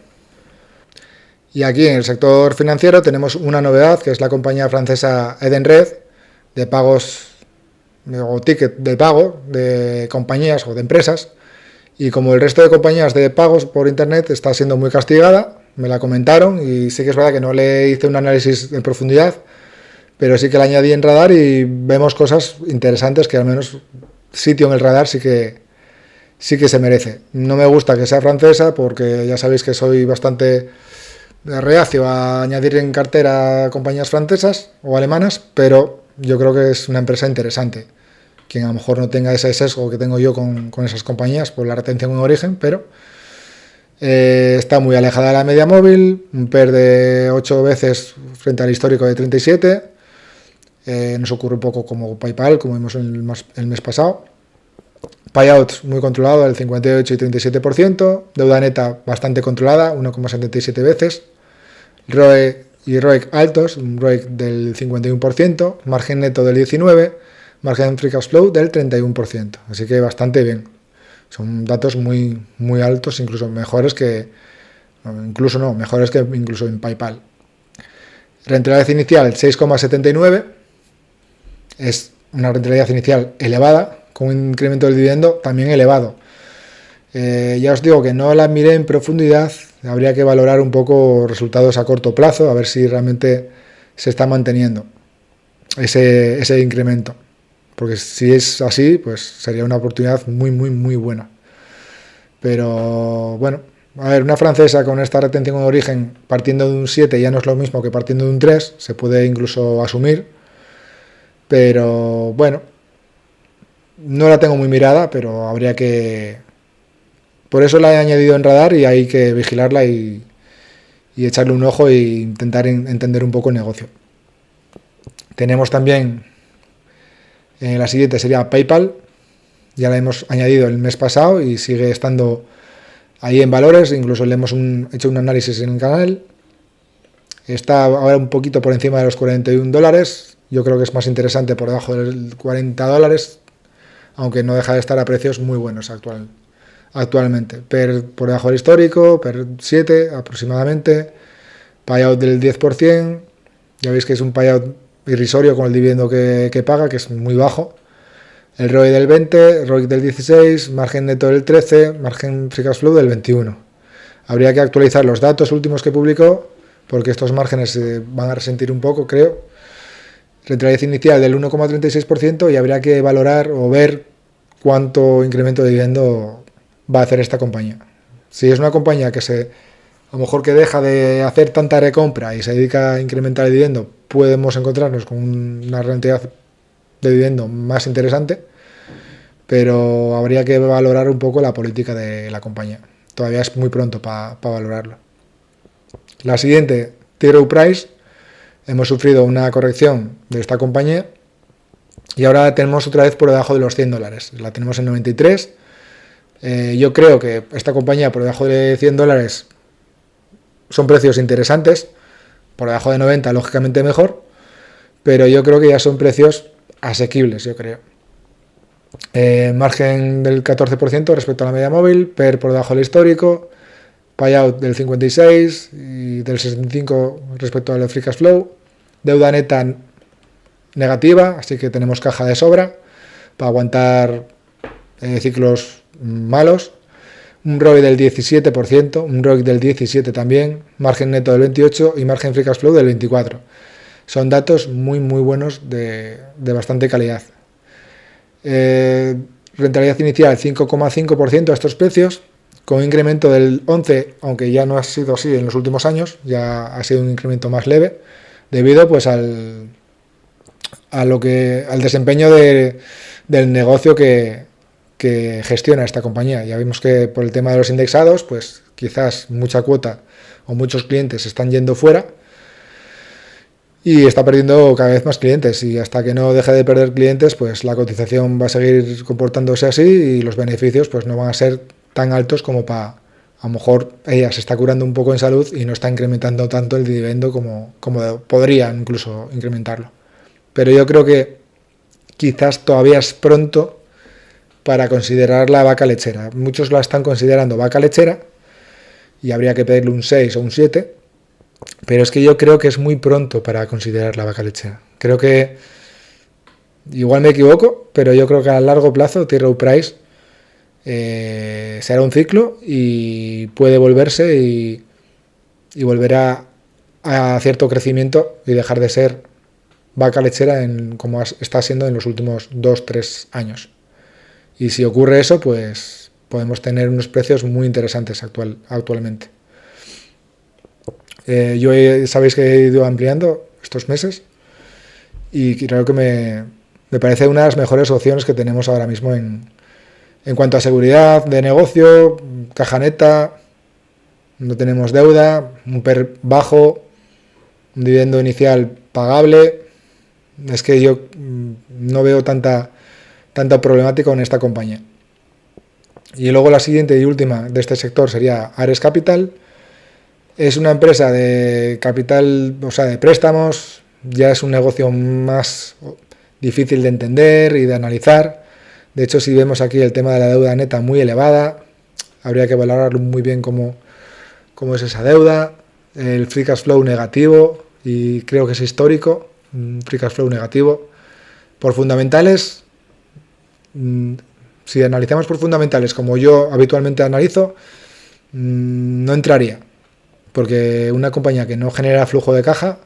Y aquí en el sector financiero tenemos una novedad, que es la compañía francesa Edenred, de pagos o ticket de pago de compañías o de empresas. Y como el resto de compañías de pagos por internet está siendo muy castigada, me la comentaron y sí que es verdad que no le hice un análisis en profundidad, pero sí que la añadí en radar y vemos cosas interesantes que al menos sitio en el radar sí que se merece. No me gusta que sea francesa porque ya sabéis que soy bastante reacio a añadir en cartera compañías francesas o alemanas, pero yo creo que es una empresa interesante. Quien a lo mejor no tenga ese sesgo que tengo yo con esas compañías por la retención en origen, pero está muy alejada de la media móvil, un PER de 8 veces frente al histórico de 37. Nos ocurre un poco como PayPal, como vimos el mes pasado. Payout muy controlado, del 58 y 37%. Deuda neta bastante controlada, 1,77 veces. ROE y ROIC altos, un ROIC del 51%. Margen neto del 19%. Margen free cash flow del 31%. Así que bastante bien. Son datos muy altos, incluso mejores que incluso en PayPal. Rentabilidad inicial 6,79. Es una rentabilidad inicial elevada, con un incremento del dividendo también elevado. Ya os digo que no la miré en profundidad, habría que valorar un poco resultados a corto plazo, a ver si realmente se está manteniendo ese incremento. Porque si es así, pues sería una oportunidad muy buena. Pero bueno, a ver, una francesa con esta retención de origen partiendo de un 7 ya no es lo mismo que partiendo de un 3, se puede incluso asumir. Pero bueno, no la tengo muy mirada, pero habría que... Por eso la he añadido en radar y hay que vigilarla y echarle un ojo e intentar entender un poco el negocio. Tenemos también, la siguiente sería PayPal, ya la hemos añadido el mes pasado y sigue estando ahí en valores, incluso le hemos hecho un análisis en el canal. Está ahora un poquito por encima de los $41, yo creo que es más interesante por debajo de $40, aunque no deja de estar a precios muy buenos actualmente. Por debajo del histórico, PER 7 aproximadamente, payout del 10%, ya veis que es un payout irrisorio con el dividendo que paga, que es muy bajo. El ROE del 20, ROIC del 16, margen neto del 13, margen free cash flow del 21. Habría que actualizar los datos últimos que publicó, porque estos márgenes se van a resentir un poco, creo. Rentabilidad inicial del 1,36% y habría que valorar o ver cuánto incremento de dividendo va a hacer esta compañía. Si es una compañía que a lo mejor que deja de hacer tanta recompra y se dedica a incrementar el dividendo, podemos encontrarnos con una rentabilidad de dividendo más interesante, pero habría que valorar un poco la política de la compañía. Todavía es muy pronto para valorarlo. La siguiente, T. Rowe Price. Hemos sufrido una corrección de esta compañía y ahora la tenemos otra vez por debajo de los $100. La tenemos en 93. Yo creo que esta compañía por debajo de $100 son precios interesantes. Por debajo de 90, lógicamente mejor. Pero yo creo que ya son precios asequibles, yo creo. Margen del 14% respecto a la media móvil, PER por debajo del histórico, payout del 56 y del 65 respecto al free cash flow, deuda neta negativa, así que tenemos caja de sobra para aguantar ciclos malos, un ROI del 17%, un ROIC del 17% también, margen neto del 28% y margen free cash flow del 24%. Son datos muy buenos de bastante calidad. Rentabilidad inicial 5,5% a estos precios, con un incremento del 11%, aunque ya no ha sido así en los últimos años, ya ha sido un incremento más leve, debido pues al desempeño del negocio que gestiona esta compañía. Ya vimos que por el tema de los indexados, pues quizás mucha cuota o muchos clientes están yendo fuera, y está perdiendo cada vez más clientes, y hasta que no deje de perder clientes, pues la cotización va a seguir comportándose así y los beneficios pues no van a ser tan altos como para, a lo mejor ella se está curando un poco en salud y no está incrementando tanto el dividendo como podría incluso incrementarlo. Pero yo creo que quizás todavía es pronto para considerar la vaca lechera. Muchos la están considerando vaca lechera y habría que pedirle un 6 o un 7, pero es que yo creo que es muy pronto para considerar la vaca lechera. Creo que, igual me equivoco, pero yo creo que a largo plazo T. Rowe Price será un ciclo y puede volverse y volver a cierto crecimiento y dejar de ser vaca lechera como está siendo en los últimos 2-3 años. Y si ocurre eso, pues podemos tener unos precios muy interesantes actualmente. Yo sabéis que he ido ampliando estos meses y creo que me parece una de las mejores opciones que tenemos ahora mismo en cuanto a seguridad de negocio, caja neta, no tenemos deuda, un PER bajo, un dividendo inicial pagable. Es que yo no veo tanta problemática en esta compañía. Y luego la siguiente y última de este sector sería Ares Capital. Es una empresa de capital, o sea, de préstamos. Ya es un negocio más difícil de entender y de analizar. De hecho, si vemos aquí el tema de la deuda neta muy elevada, habría que valorarlo muy bien cómo es esa deuda. El free cash flow negativo, y creo que es histórico, un free cash flow negativo. Por fundamentales, si analizamos por fundamentales como yo habitualmente analizo, no entraría, porque una compañía que no genera flujo de caja,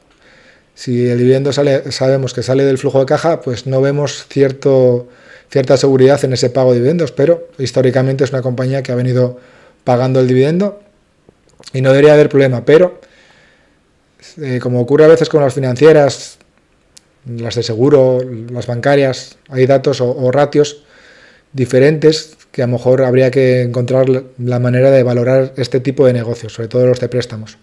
si el dividendo sabemos que sale del flujo de caja, pues no vemos cierta seguridad en ese pago de dividendos, pero históricamente es una compañía que ha venido pagando el dividendo y no debería haber problema. Pero como ocurre a veces con las financieras, las de seguro, las bancarias, hay datos o ratios diferentes que a lo mejor habría que encontrar la manera de valorar este tipo de negocios, sobre todo los de préstamos.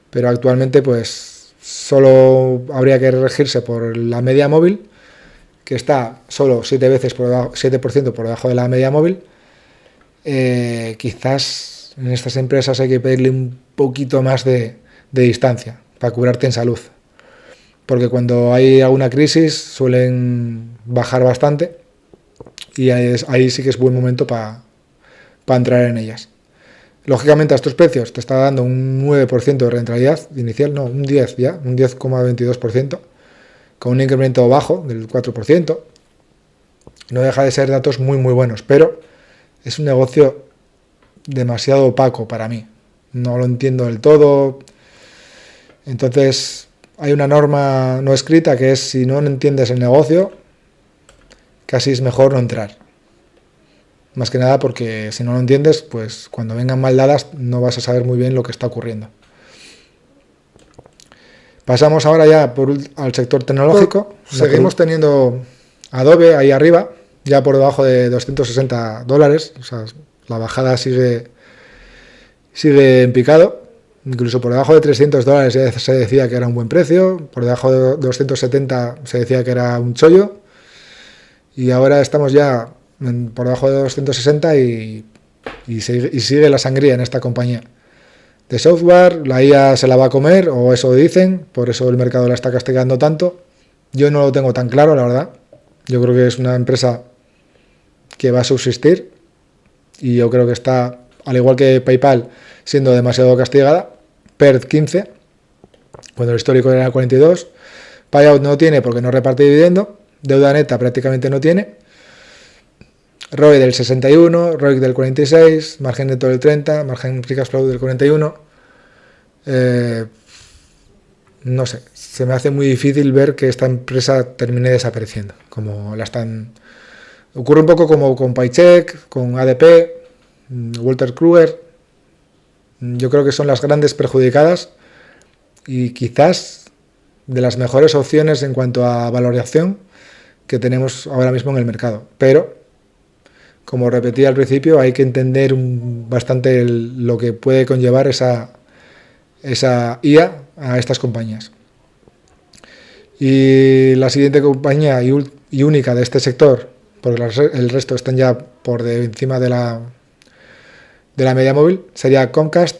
Pero actualmente pues solo habría que regirse por la media móvil, que está solo 7% por debajo de la media móvil. Quizás en estas empresas hay que pedirle un poquito más de distancia para curarte en salud, porque cuando hay alguna crisis suelen bajar bastante y ahí sí que es buen momento para entrar en ellas. Lógicamente a estos precios te está dando un 9% de rentabilidad inicial, no, un 10 ya, un 10,22%, con un incremento bajo del 4%. No deja de ser datos muy buenos, pero es un negocio demasiado opaco para mí. No lo entiendo del todo. Entonces hay una norma no escrita que es: si no entiendes el negocio, casi es mejor no entrar. más que nada porque si no lo entiendes, pues cuando vengan mal dadas no vas a saber muy bien lo que está ocurriendo. Pasamos ahora ya al sector tecnológico. Seguimos teniendo Adobe ahí arriba, ya por debajo de $260, o sea, la bajada sigue en picado. Incluso por debajo de $300 ya se decía que era un buen precio, por debajo de 270 se decía que era un chollo, y ahora estamos ya por debajo de 260 y sigue la sangría en esta compañía. De software, la IA se la va a comer, o eso dicen, por eso el mercado la está castigando tanto. Yo no lo tengo tan claro, la verdad. Yo creo que es una empresa que va a subsistir, y yo creo que está, al igual que PayPal, siendo demasiado castigada. PER 15, cuando el histórico era 42. Payout no tiene porque no reparte dividendo. Deuda neta prácticamente no tiene. ROE del 61, ROIC del 46, margen neto del 30, margen free cash flow del 41. No sé, se me hace muy difícil ver que esta empresa termine desapareciendo, como la están. Ocurre un poco como con Paycheck, con ADP, Walter Kruger. Yo creo que son las grandes perjudicadas y quizás de las mejores opciones en cuanto a valoración que tenemos ahora mismo en el mercado. Pero, como repetí al principio, hay que entender bastante lo que puede conllevar esa IA a estas compañías. Y la siguiente compañía y única de este sector, porque el resto están ya por encima de la media móvil, sería Comcast.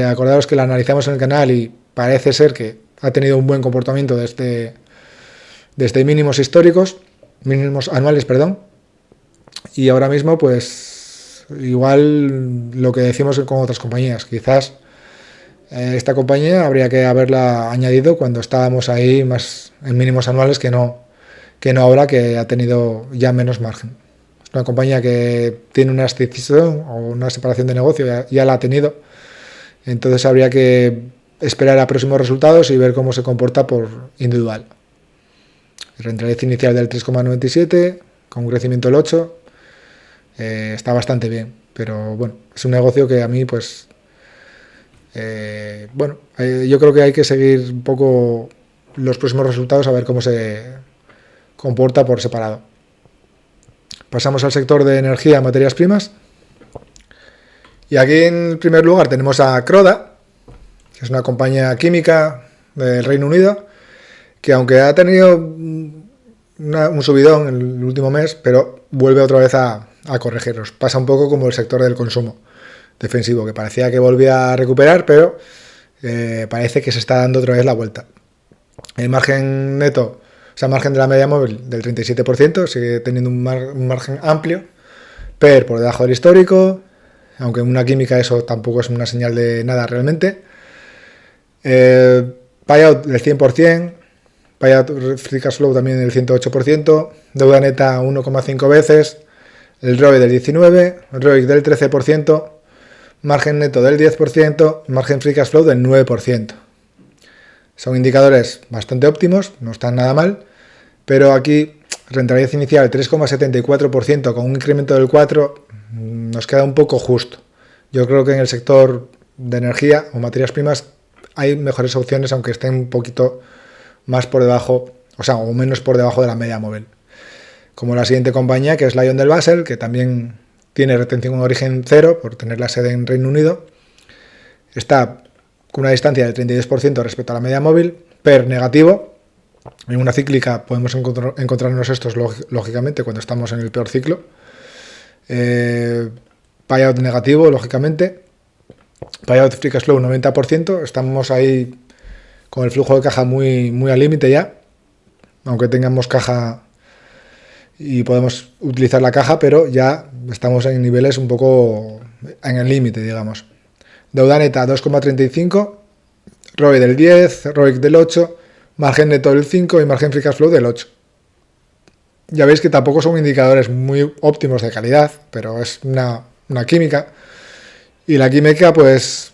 Acordaos que la analizamos en el canal y parece ser que ha tenido un buen comportamiento desde mínimos históricos, mínimos anuales, perdón. Y ahora mismo, pues, igual lo que decimos con otras compañías, quizás esta compañía habría que haberla añadido cuando estábamos ahí más en mínimos anuales que no ahora, que ha tenido ya menos margen. Es una compañía que tiene una escisión o una separación de negocio, ya la ha tenido. Entonces habría que esperar a próximos resultados y ver cómo se comporta por individual. El rentabilidad inicial del 3,97, con un crecimiento del 8, está bastante bien. Pero bueno, es un negocio que a mí, pues, yo creo que hay que seguir un poco los próximos resultados a ver cómo se comporta por separado. Pasamos al sector de energía y materias primas. Y aquí en primer lugar tenemos a Croda, que es una compañía química del Reino Unido, que aunque ha tenido un subidón en el último mes, pero vuelve otra vez a corregirlos. Pasa un poco como el sector del consumo defensivo, que parecía que volvía a recuperar, pero parece que se está dando otra vez la vuelta. El margen neto, o sea, margen de la media móvil del 37%, sigue teniendo un margen amplio, PER por debajo del histórico, aunque en una química eso tampoco es una señal de nada realmente. Payout del 100%, payout free cash flow también del 108%, deuda neta 1,5 veces, el ROE del 19%, ROIC del 13%, margen neto del 10%, margen free cash flow del 9%. Son indicadores bastante óptimos, no están nada mal, pero aquí rentabilidad inicial 3,74% con un incremento del 4%, nos queda un poco justo. Yo creo que en el sector de energía o materias primas hay mejores opciones, aunque estén un poquito más por debajo, o menos por debajo de la media móvil. Como la siguiente compañía, que es LyondellBasell, que también tiene retención en origen cero por tener la sede en Reino Unido. Está con una distancia del 32% respecto a la media móvil, PER negativo. En una cíclica podemos encontrarnos estos lógicamente cuando estamos en el peor ciclo. Payout negativo, lógicamente. Payout free cash flow 90%. Estamos ahí con el flujo de caja muy, muy al límite ya. Aunque tengamos caja y podemos utilizar la caja, pero ya estamos en niveles un poco en el límite, digamos. Deuda neta 2,35, ROE del 10, ROIC del 8, margen neto del 5 y margen free cash flow del 8. Ya veis que tampoco son indicadores muy óptimos de calidad, pero es una química. Y la química, pues,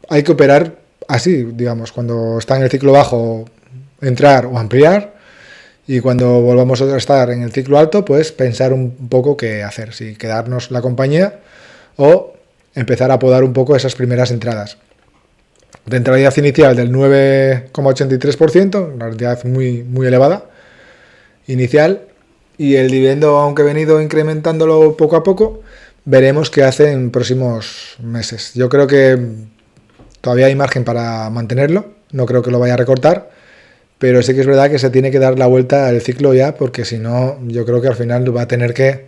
hay que operar así, digamos, cuando está en el ciclo bajo, entrar o ampliar. Y cuando volvamos a estar en el ciclo alto, pues pensar un poco qué hacer, si quedarnos la compañía o empezar a podar un poco esas primeras entradas. Rentabilidad inicial del 9,83%, una rentabilidad muy elevada inicial, y el dividendo, aunque he venido incrementándolo poco a poco, veremos qué hace en próximos meses. Yo creo que todavía hay margen para mantenerlo, no creo que lo vaya a recortar, pero sí que es verdad que se tiene que dar la vuelta al ciclo ya, porque si no, yo creo que al final va a tener que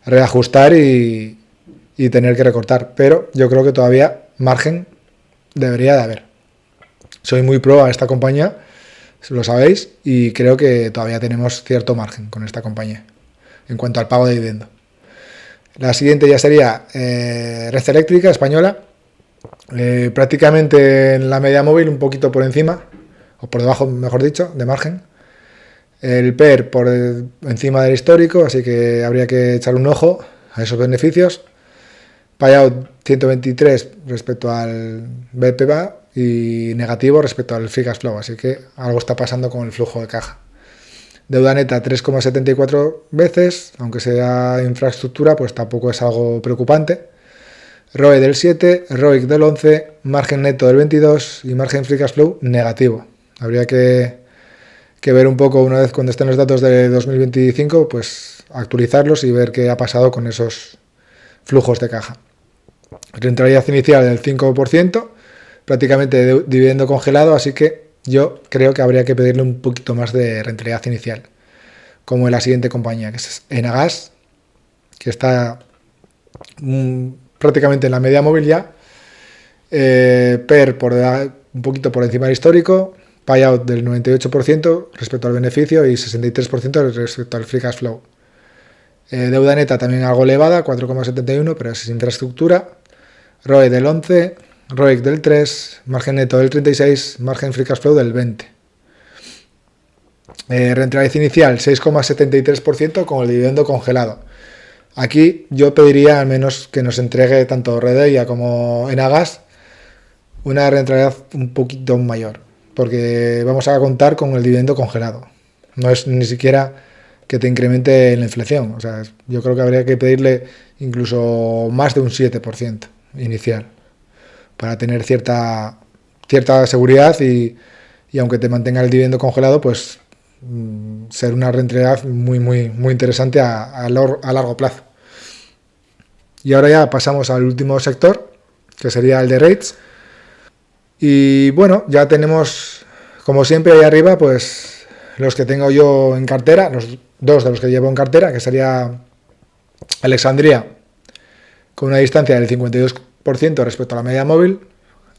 reajustar y tener que recortar. Pero yo creo que todavía margen debería de haber. Soy muy pro a esta compañía, lo sabéis, y creo que todavía tenemos cierto margen con esta compañía en cuanto al pago de dividendo. La siguiente ya sería Red Eléctrica Española, prácticamente en la media móvil, un poquito por encima, o por debajo, mejor dicho, de margen. El PER por encima del histórico, así que habría que echar un ojo a esos beneficios. Payout 123 respecto al BPA y negativo respecto al Free Cash Flow, así que algo está pasando con el flujo de caja. Deuda neta 3,74 veces, aunque sea infraestructura, pues tampoco es algo preocupante. ROE del 7, ROIC del 11, margen neto del 22 y margen Free Cash Flow negativo. Habría que ver un poco, una vez cuando estén los datos de 2025, pues actualizarlos y ver qué ha pasado con esos flujos de caja. Rentabilidad inicial del 5%, prácticamente dividendo congelado, así que yo creo que habría que pedirle un poquito más de rentabilidad inicial, como en la siguiente compañía, que es Enagas, que está prácticamente en la media móvil ya. PER un poquito por encima del histórico, payout del 98% respecto al beneficio y 63% respecto al Free Cash Flow. Deuda neta también algo elevada, 4,71, pero es infraestructura. ROE del 11, ROIC del 3, margen neto del 36, margen Free Cash Flow del 20. Rentabilidad inicial 6,73% con el dividendo congelado. Aquí yo pediría al menos que nos entregue tanto Redeia como Enagas una rentabilidad un poquito mayor, porque vamos a contar con el dividendo congelado. No es ni siquiera que te incremente la inflación. O sea, yo creo que habría que pedirle incluso más de un 7% inicial para tener cierta seguridad y aunque te mantenga el dividendo congelado, pues ser una rentabilidad muy interesante a largo plazo. Y ahora ya pasamos al último sector, que sería el de REITs. Y bueno, ya tenemos, como siempre, ahí arriba, pues los que tengo yo en cartera, los dos de los que llevo en cartera, que sería Alexandria, con una distancia del 52% respecto a la media móvil,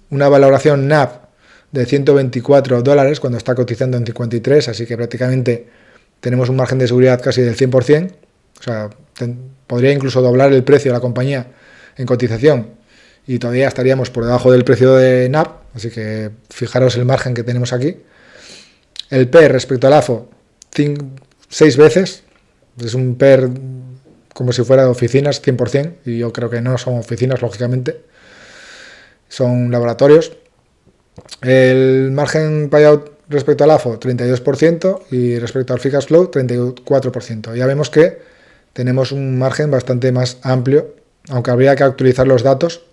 una valoración NAV de $124 cuando está cotizando en 53, así que prácticamente tenemos un margen de seguridad casi del 100%, o sea, podría incluso doblar el precio de la compañía en cotización y todavía estaríamos por debajo del precio de NAV, así que fijaros el margen que tenemos aquí. El PER respecto al AFO, 6 veces, es un PER como si fuera de oficinas 100%, y yo creo que no son oficinas, lógicamente, son laboratorios. El margen payout respecto al AFO, 32%, y respecto al Free Cash Flow, 34%. Ya vemos que tenemos un margen bastante más amplio, aunque habría que actualizar los datos,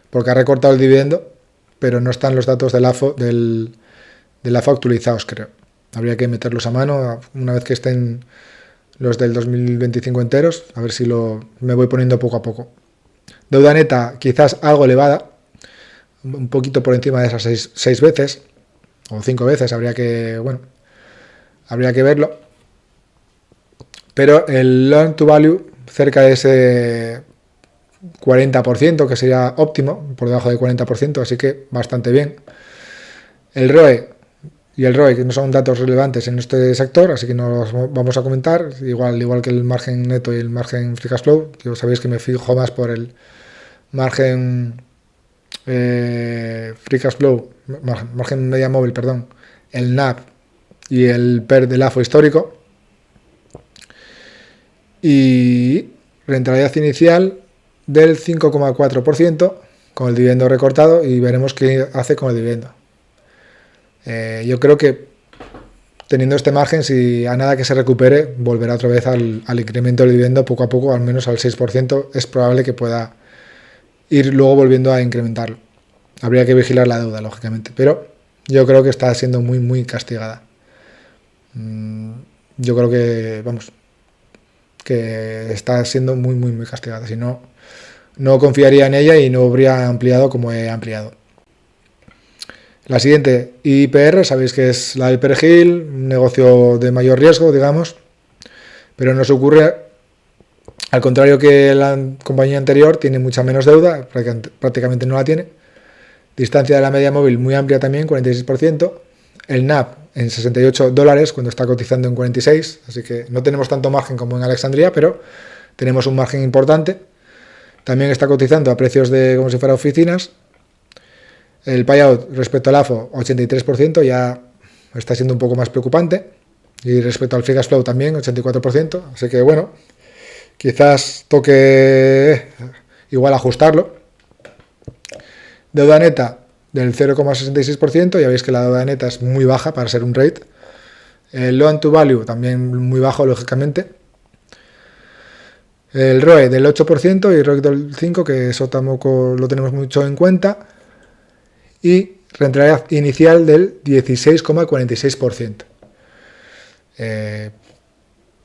porque ha recortado el dividendo, pero no están los datos del AFO, del AFO actualizados, creo. Habría que meterlos a mano una vez que estén los del 2025 enteros, a ver si me voy poniendo poco a poco. Deuda neta quizás algo elevada, un poquito por encima de esas 6 veces, o 5 veces, habría que verlo. Pero el loan to value cerca de ese 40%, que sería óptimo, por debajo del 40%, así que bastante bien. El ROE y el ROIC no son datos relevantes en este sector, así que no los vamos a comentar, igual que el margen neto y el margen Free Cash Flow. Yo sabéis que me fijo más por el margen Free Cash Flow, margen media móvil, perdón, el NAV y el PER del AFO histórico. Y rentabilidad inicial del 5,4% con el dividendo recortado, y veremos qué hace con el dividendo. Yo creo que teniendo este margen, si a nada que se recupere, volverá otra vez al incremento del dividendo poco a poco, al menos al 6%, es probable que pueda ir luego volviendo a incrementarlo. Habría que vigilar la deuda, lógicamente, pero yo creo que está siendo muy, muy castigada. Yo creo que, vamos, que está siendo muy, muy, muy castigada. Si no, no confiaría en ella y no habría ampliado como he ampliado. La siguiente, IPR, sabéis que es la del perejil, un negocio de mayor riesgo, digamos, pero nos ocurre, al contrario que la compañía anterior, tiene mucha menos deuda, prácticamente no la tiene. Distancia de la media móvil muy amplia también, 46%. El NAV en $68 cuando está cotizando en 46, así que no tenemos tanto margen como en Alexandria, pero tenemos un margen importante. También está cotizando a precios de como si fuera oficinas. El payout respecto al AFO, 83%, ya está siendo un poco más preocupante. Y respecto al free cash flow también, 84%. Así que bueno, quizás toque igual ajustarlo. Deuda neta del 0,66%. Ya veis que la deuda neta es muy baja para ser un REIT. El loan to value también muy bajo, lógicamente. El ROE del 8% y el ROIC del 5%, que eso tampoco lo tenemos mucho en cuenta. Y rentabilidad inicial del 16,46%.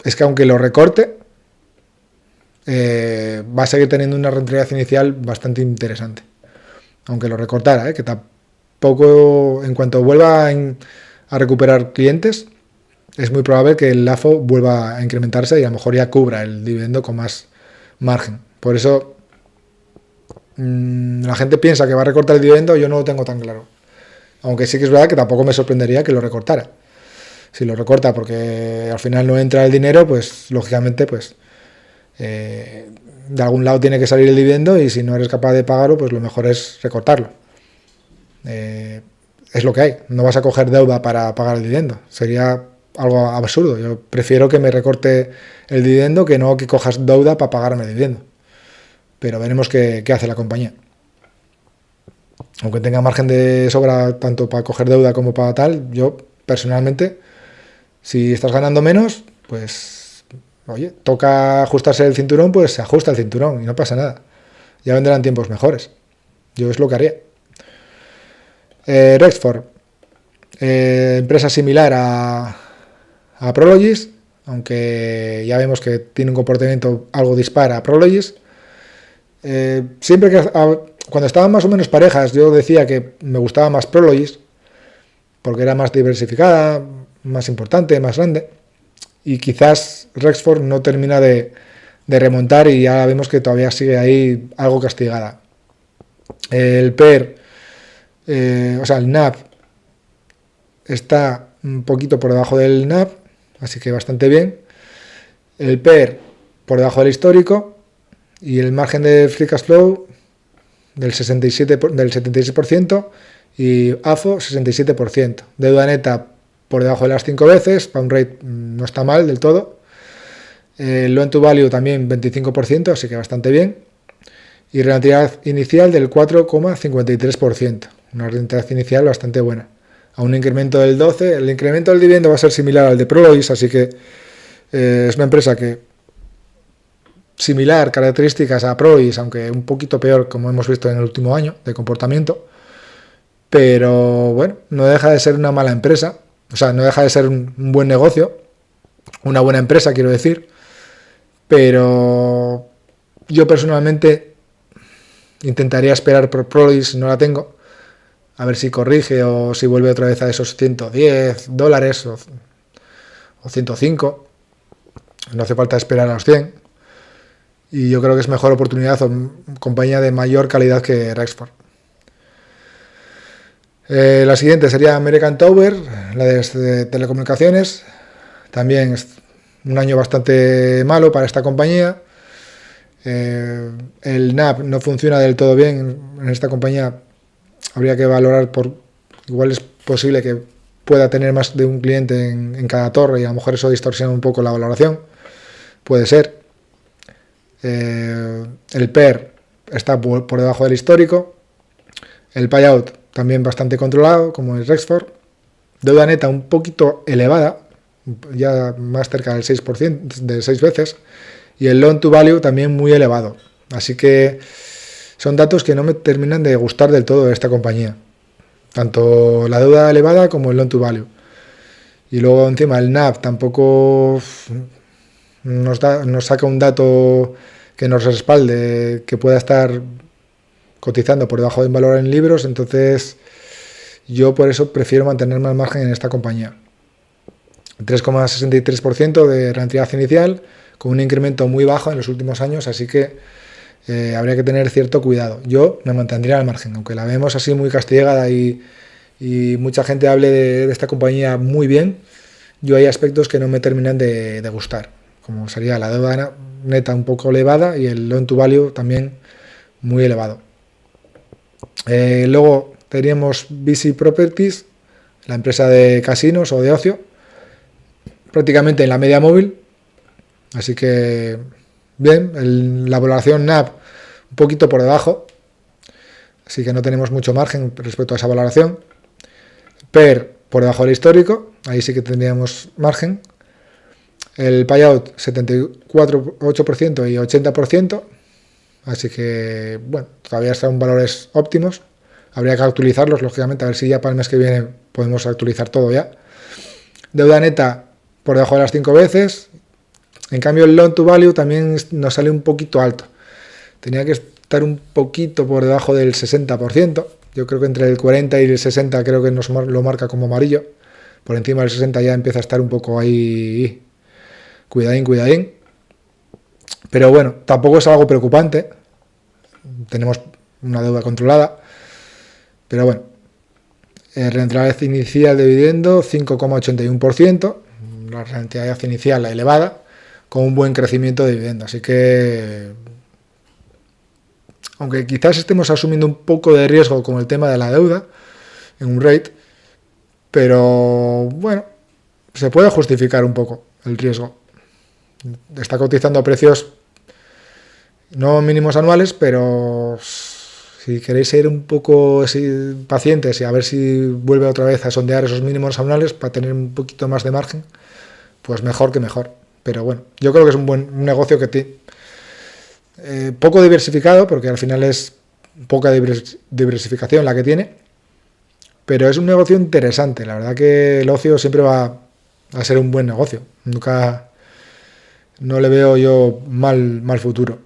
Es que aunque lo recorte, va a seguir teniendo una rentabilidad inicial bastante interesante. Aunque lo recortara, que tampoco, en cuanto vuelva a recuperar clientes, es muy probable que el AFO vuelva a incrementarse y a lo mejor ya cubra el dividendo con más margen. Por eso la gente piensa que va a recortar el dividendo, yo no lo tengo tan claro. Aunque sí que es verdad que tampoco me sorprendería que lo recortara. Si lo recorta porque al final no entra el dinero, pues lógicamente pues de algún lado tiene que salir el dividendo y si no eres capaz de pagarlo, pues lo mejor es recortarlo. Es lo que hay. No vas a coger deuda para pagar el dividendo. Sería algo absurdo. Yo prefiero que me recorte el dividendo que no que cojas deuda para pagarme el dividendo. Pero veremos qué hace la compañía. Aunque tenga margen de sobra tanto para coger deuda como para tal, yo personalmente, si estás ganando menos, pues, oye, toca ajustarse el cinturón, pues se ajusta el cinturón y no pasa nada. Ya vendrán tiempos mejores. Yo es lo que haría. Rexford, empresa similar a Prologis, aunque ya vemos que tiene un comportamiento algo dispar a Prologis. Siempre que cuando estaban más o menos parejas, yo decía que me gustaba más Prologis porque era más diversificada, más importante, más grande, y quizás Rexford no termina de remontar y ya vemos que todavía sigue ahí algo castigada. El PER, o sea, el NAV está un poquito por debajo del NAV, así que bastante bien. El PER por debajo del histórico y el margen de free cash flow del 76% y AFO 67%. Deuda neta por debajo de las 5 veces, para un rate no está mal del todo. Loan to value también 25%, así que bastante bien. Y rentabilidad inicial del 4,53%, una rentabilidad inicial bastante buena. A un incremento del 12%, el incremento del dividendo va a ser similar al de Prologis, así que es una empresa que similar características a Prologis, aunque un poquito peor como hemos visto en el último año de comportamiento, pero bueno, no deja de ser una mala empresa, o sea, no deja de ser un buen negocio, una buena empresa quiero decir, pero yo personalmente intentaría esperar por Prologis, no la tengo, a ver si corrige o si vuelve otra vez a esos $110 o 105, no hace falta esperar a los 100. Y yo creo que es mejor oportunidad o compañía de mayor calidad que Rexford. La siguiente sería American Tower, la de telecomunicaciones. También es un año bastante malo para esta compañía. El NAV no funciona del todo bien en esta compañía. Habría que valorar igual es posible que pueda tener más de un cliente en cada torre y a lo mejor eso distorsiona un poco la valoración. Puede ser. El PER está por debajo del histórico. El payout también bastante controlado, como es Rexford. Deuda neta un poquito elevada, ya más cerca del 6%, de 6 veces, y el loan to value también muy elevado. Así que son datos que no me terminan de gustar del todo de esta compañía. Tanto la deuda elevada como el loan to value. Y luego encima el NAV tampoco nos saca un dato que nos respalde, que pueda estar cotizando por debajo de un valor en libros. Entonces yo por eso prefiero mantener más margen en esta compañía. 3,63% de rentabilidad inicial, con un incremento muy bajo en los últimos años, así que habría que tener cierto cuidado. Yo me mantendría al margen, aunque la vemos así muy castigada y mucha gente hable de esta compañía muy bien. Yo hay aspectos que no me terminan de gustar, como sería la deuda neta un poco elevada y el loan to value también muy elevado. Luego teníamos BC Properties, la empresa de casinos o de ocio, prácticamente en la media móvil, así que bien. La valoración NAV un poquito por debajo, así que no tenemos mucho margen respecto a esa valoración. PER por debajo del histórico, ahí sí que tendríamos margen. El payout 74,8% y 80%, así que bueno, todavía están valores óptimos. Habría que actualizarlos, lógicamente, a ver si ya para el mes que viene podemos actualizar todo ya. Deuda neta por debajo de las 5 veces. En cambio el loan to value también nos sale un poquito alto. Tenía que estar un poquito por debajo del 60%. Yo creo que entre el 40 y el 60 creo que nos lo marca como amarillo. Por encima del 60 ya empieza a estar un poco ahí. Cuidadín. Pero bueno, tampoco es algo preocupante. Tenemos una deuda controlada. Pero bueno. Rentabilidad inicial de dividendo 5,81%. La rentabilidad inicial elevada, con un buen crecimiento de dividendo. Así que, aunque quizás estemos asumiendo un poco de riesgo con el tema de la deuda en un rate, pero bueno, se puede justificar un poco el riesgo. Está cotizando a precios no mínimos anuales, pero si queréis ser un poco pacientes y a ver si vuelve otra vez a sondear esos mínimos anuales para tener un poquito más de margen, pues mejor que mejor. Pero bueno, yo creo que es un negocio que poco diversificado, porque al final es poca diversificación la que tiene, pero es un negocio interesante. La verdad que el ocio siempre va a ser un buen negocio. No le veo yo mal futuro.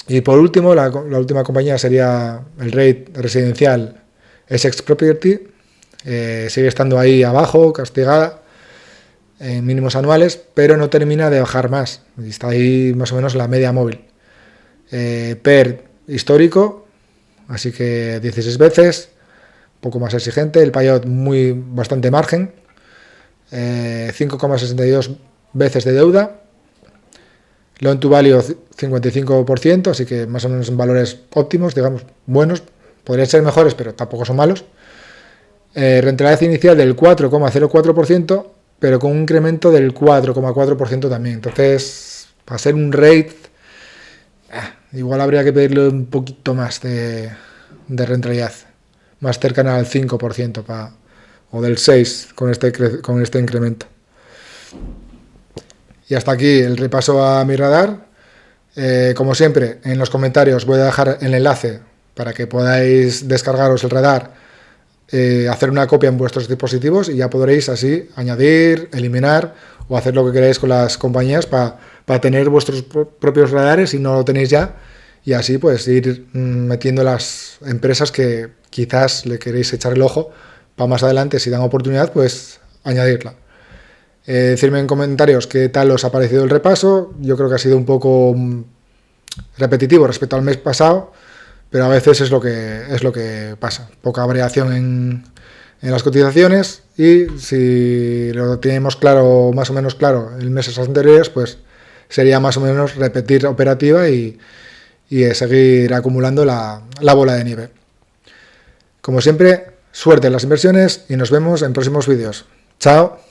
Y por último, la última compañía sería el rate residencial Essex Property. Sigue estando ahí abajo, castigada en mínimos anuales, pero no termina de bajar más. Está ahí más o menos la media móvil. PER histórico, así que 16 veces, poco más exigente. El payout bastante margen, 5,62 veces de deuda. Loan to value 55%, así que más o menos en valores óptimos, digamos, buenos. Podrían ser mejores, pero tampoco son malos. Rentabilidad inicial del 4,04%, pero con un incremento del 4,4% también. Entonces, para ser un rate, igual habría que pedirle un poquito más de rentabilidad, más cercana al 5% o del 6% con este incremento. Y hasta aquí el repaso a mi radar. Como siempre, en los comentarios voy a dejar el enlace para que podáis descargaros el radar, hacer una copia en vuestros dispositivos y ya podréis así añadir, eliminar o hacer lo que queráis con las compañías para tener vuestros propios radares si no lo tenéis ya, y así pues ir metiendo las empresas que quizás le queréis echar el ojo para más adelante, si dan oportunidad, pues añadirla. Decirme en comentarios qué tal os ha parecido el repaso. Yo creo que ha sido un poco repetitivo respecto al mes pasado, pero a veces es lo que pasa. Poca variación en las cotizaciones, y si lo tenemos claro, más o menos claro, en meses anteriores, pues sería más o menos repetir operativa y seguir acumulando la bola de nieve. Como siempre, suerte en las inversiones y nos vemos en próximos vídeos. Chao.